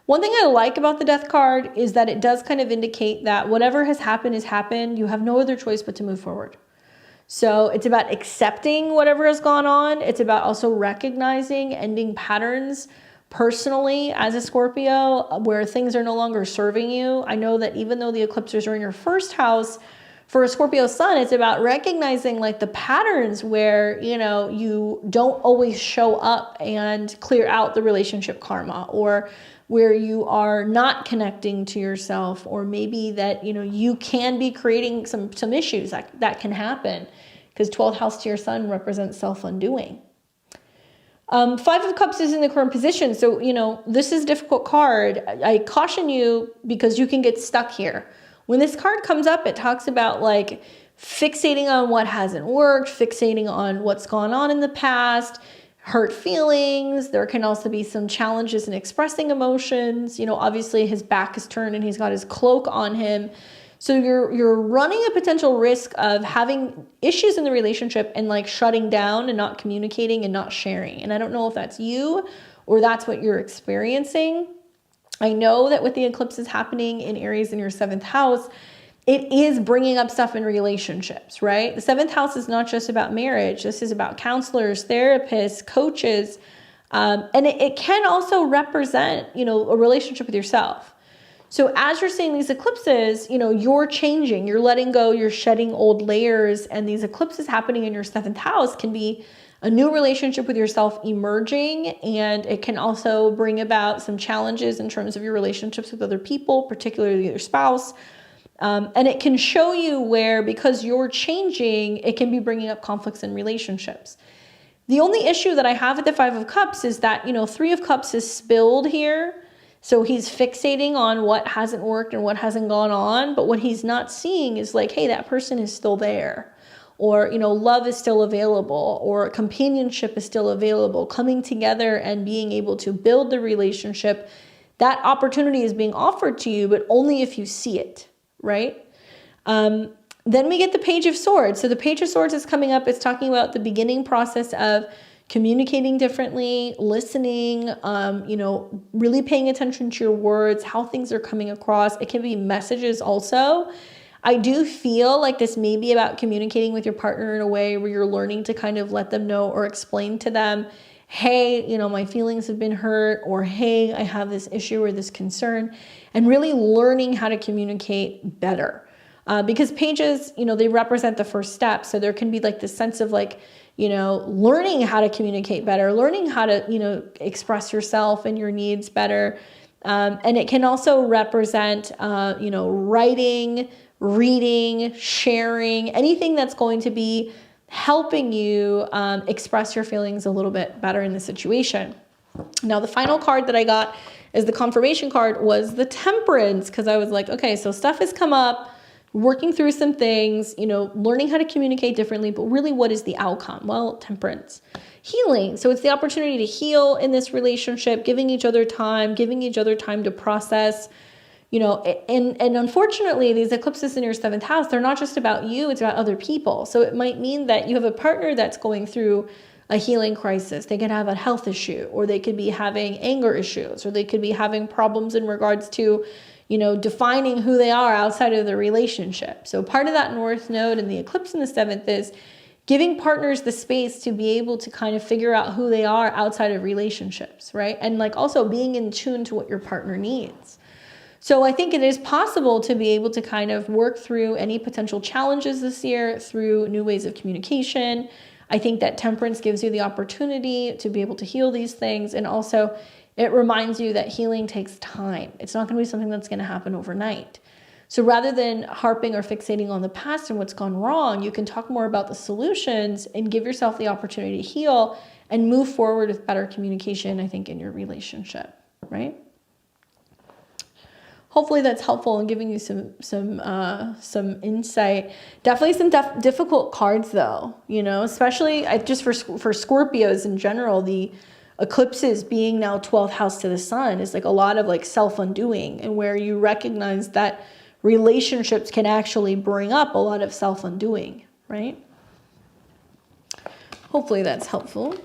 One thing I like about the death card is that it does kind of indicate that whatever has happened has happened. You have no other choice but to move forward. So it's about accepting whatever has gone on. It's about also recognizing ending patterns personally as a Scorpio where things are no longer serving you. I know that even though the eclipses are in your first house, for a Scorpio sun, it's about recognizing like the patterns where, you know, you don't always show up and clear out the relationship karma, or where you are not connecting to yourself, or maybe that, you know, you can be creating some issues that can happen because 12th house to your sun represents self-undoing. 5 of Cups is in the current position. So, you know, this is a difficult card. I caution you because you can get stuck here. When this card comes up, it talks about like fixating on what hasn't worked, fixating on what's gone on in the past, hurt feelings. There can also be some challenges in expressing emotions. You know, obviously his back is turned and he's got his cloak on him. So you're running a potential risk of having issues in the relationship and like shutting down and not communicating and not sharing. And I don't know if that's you or that's what you're experiencing. I know that with the eclipses happening in Aries in your 7th house, it is bringing up stuff in relationships, right? The 7th house is not just about marriage. This is about counselors, therapists, coaches. And it can also represent, you know, a relationship with yourself. So as you're seeing these eclipses, you know, you're changing, you're letting go, you're shedding old layers, and these eclipses happening in your 7th house can be a new relationship with yourself emerging, and it can also bring about some challenges in terms of your relationships with other people, particularly your spouse. And it can show you where, because you're changing, it can be bringing up conflicts in relationships. The only issue that I have with the Five of Cups is that, you know, Three of Cups is spilled here. So he's fixating on what hasn't worked and what hasn't gone on. But what he's not seeing is like, hey, that person is still there. Or, you know, love is still available, or companionship is still available. Coming together and being able to build the relationship, that opportunity is being offered to you, but only if you see it, right? Then we get the Page of Swords. So the Page of Swords is coming up. It's talking about the beginning process of communicating differently, listening, you know, really paying attention to your words, how things are coming across. It can be messages also. I do feel like this may be about communicating with your partner in a way where you're learning to kind of let them know or explain to them, hey, you know, my feelings have been hurt, or hey, I have this issue or this concern, and really learning how to communicate better. Because pages, you know, they represent the first step. So there can be like this sense of like, you know, learning how to communicate better, learning how to, you know, express yourself and your needs better. And it can also represent, you know, writing, reading, sharing, anything that's going to be helping you express your feelings a little bit better in the situation. Now, the final card that I got as the confirmation card was the Temperance, because I was like, okay, so stuff has come up, working through some things, you know, learning how to communicate differently, but really what is the outcome? Well, Temperance. Healing. So it's the opportunity to heal in this relationship, giving each other time to process, you know, and unfortunately, these eclipses in your 7th house, they're not just about you, it's about other people. So it might mean that you have a partner that's going through a healing crisis. They could have a health issue, or they could be having anger issues, or they could be having problems in regards to, you know, defining who they are outside of the relationship. So part of that North Node and the eclipse in the 7th is giving partners the space to be able to kind of figure out who they are outside of relationships, right? And like also being in tune to what your partner needs. So I think it is possible to be able to kind of work through any potential challenges this year through new ways of communication. I think that Temperance gives you the opportunity to be able to heal these things. And also it reminds you that healing takes time. It's not going to be something that's going to happen overnight. So rather than harping or fixating on the past and what's gone wrong, you can talk more about the solutions and give yourself the opportunity to heal and move forward with better communication, I think, in your relationship, right? Hopefully that's helpful in giving you some insight. Definitely some difficult cards though, you know, especially just for Scorpios in general. The eclipses being now 12th house to the sun is like a lot of like self-undoing, and where you recognize that relationships can actually bring up a lot of self-undoing, right? Hopefully that's helpful.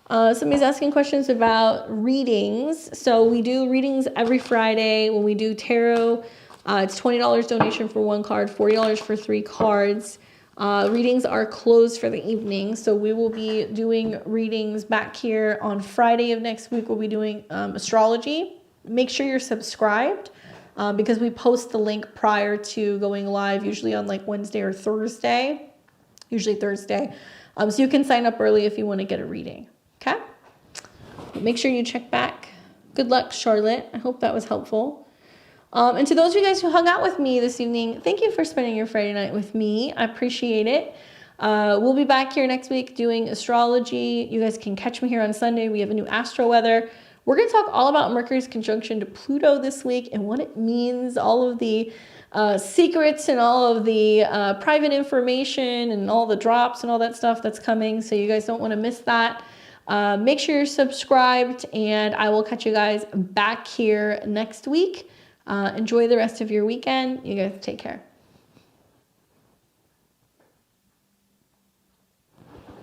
Somebody's asking questions about readings. So we do readings every Friday. When we do tarot, it's $20 donation for 1 card, $40 for 3 cards. Readings are closed for the evening. So we will be doing readings back here on Friday of next week. We'll be doing astrology. Make sure you're subscribed because we post the link prior to going live, usually on like Wednesday or Thursday, usually Thursday. So you can sign up early if you want to get a reading. Okay? Make sure you check back. Good luck, Charlotte. I hope that was helpful. And to those of you guys who hung out with me this evening, thank you for spending your Friday night with me. I appreciate it. We'll be back here next week doing astrology. You guys can catch me here on Sunday. We have a new astro weather. We're going to talk all about Mercury's conjunction to Pluto this week and what it means, all of the secrets and all of the private information and all the drops and all that stuff that's coming. So you guys don't want to miss that. Make sure you're subscribed, and I will catch you guys back here next week. Enjoy the rest of your weekend. You guys take care.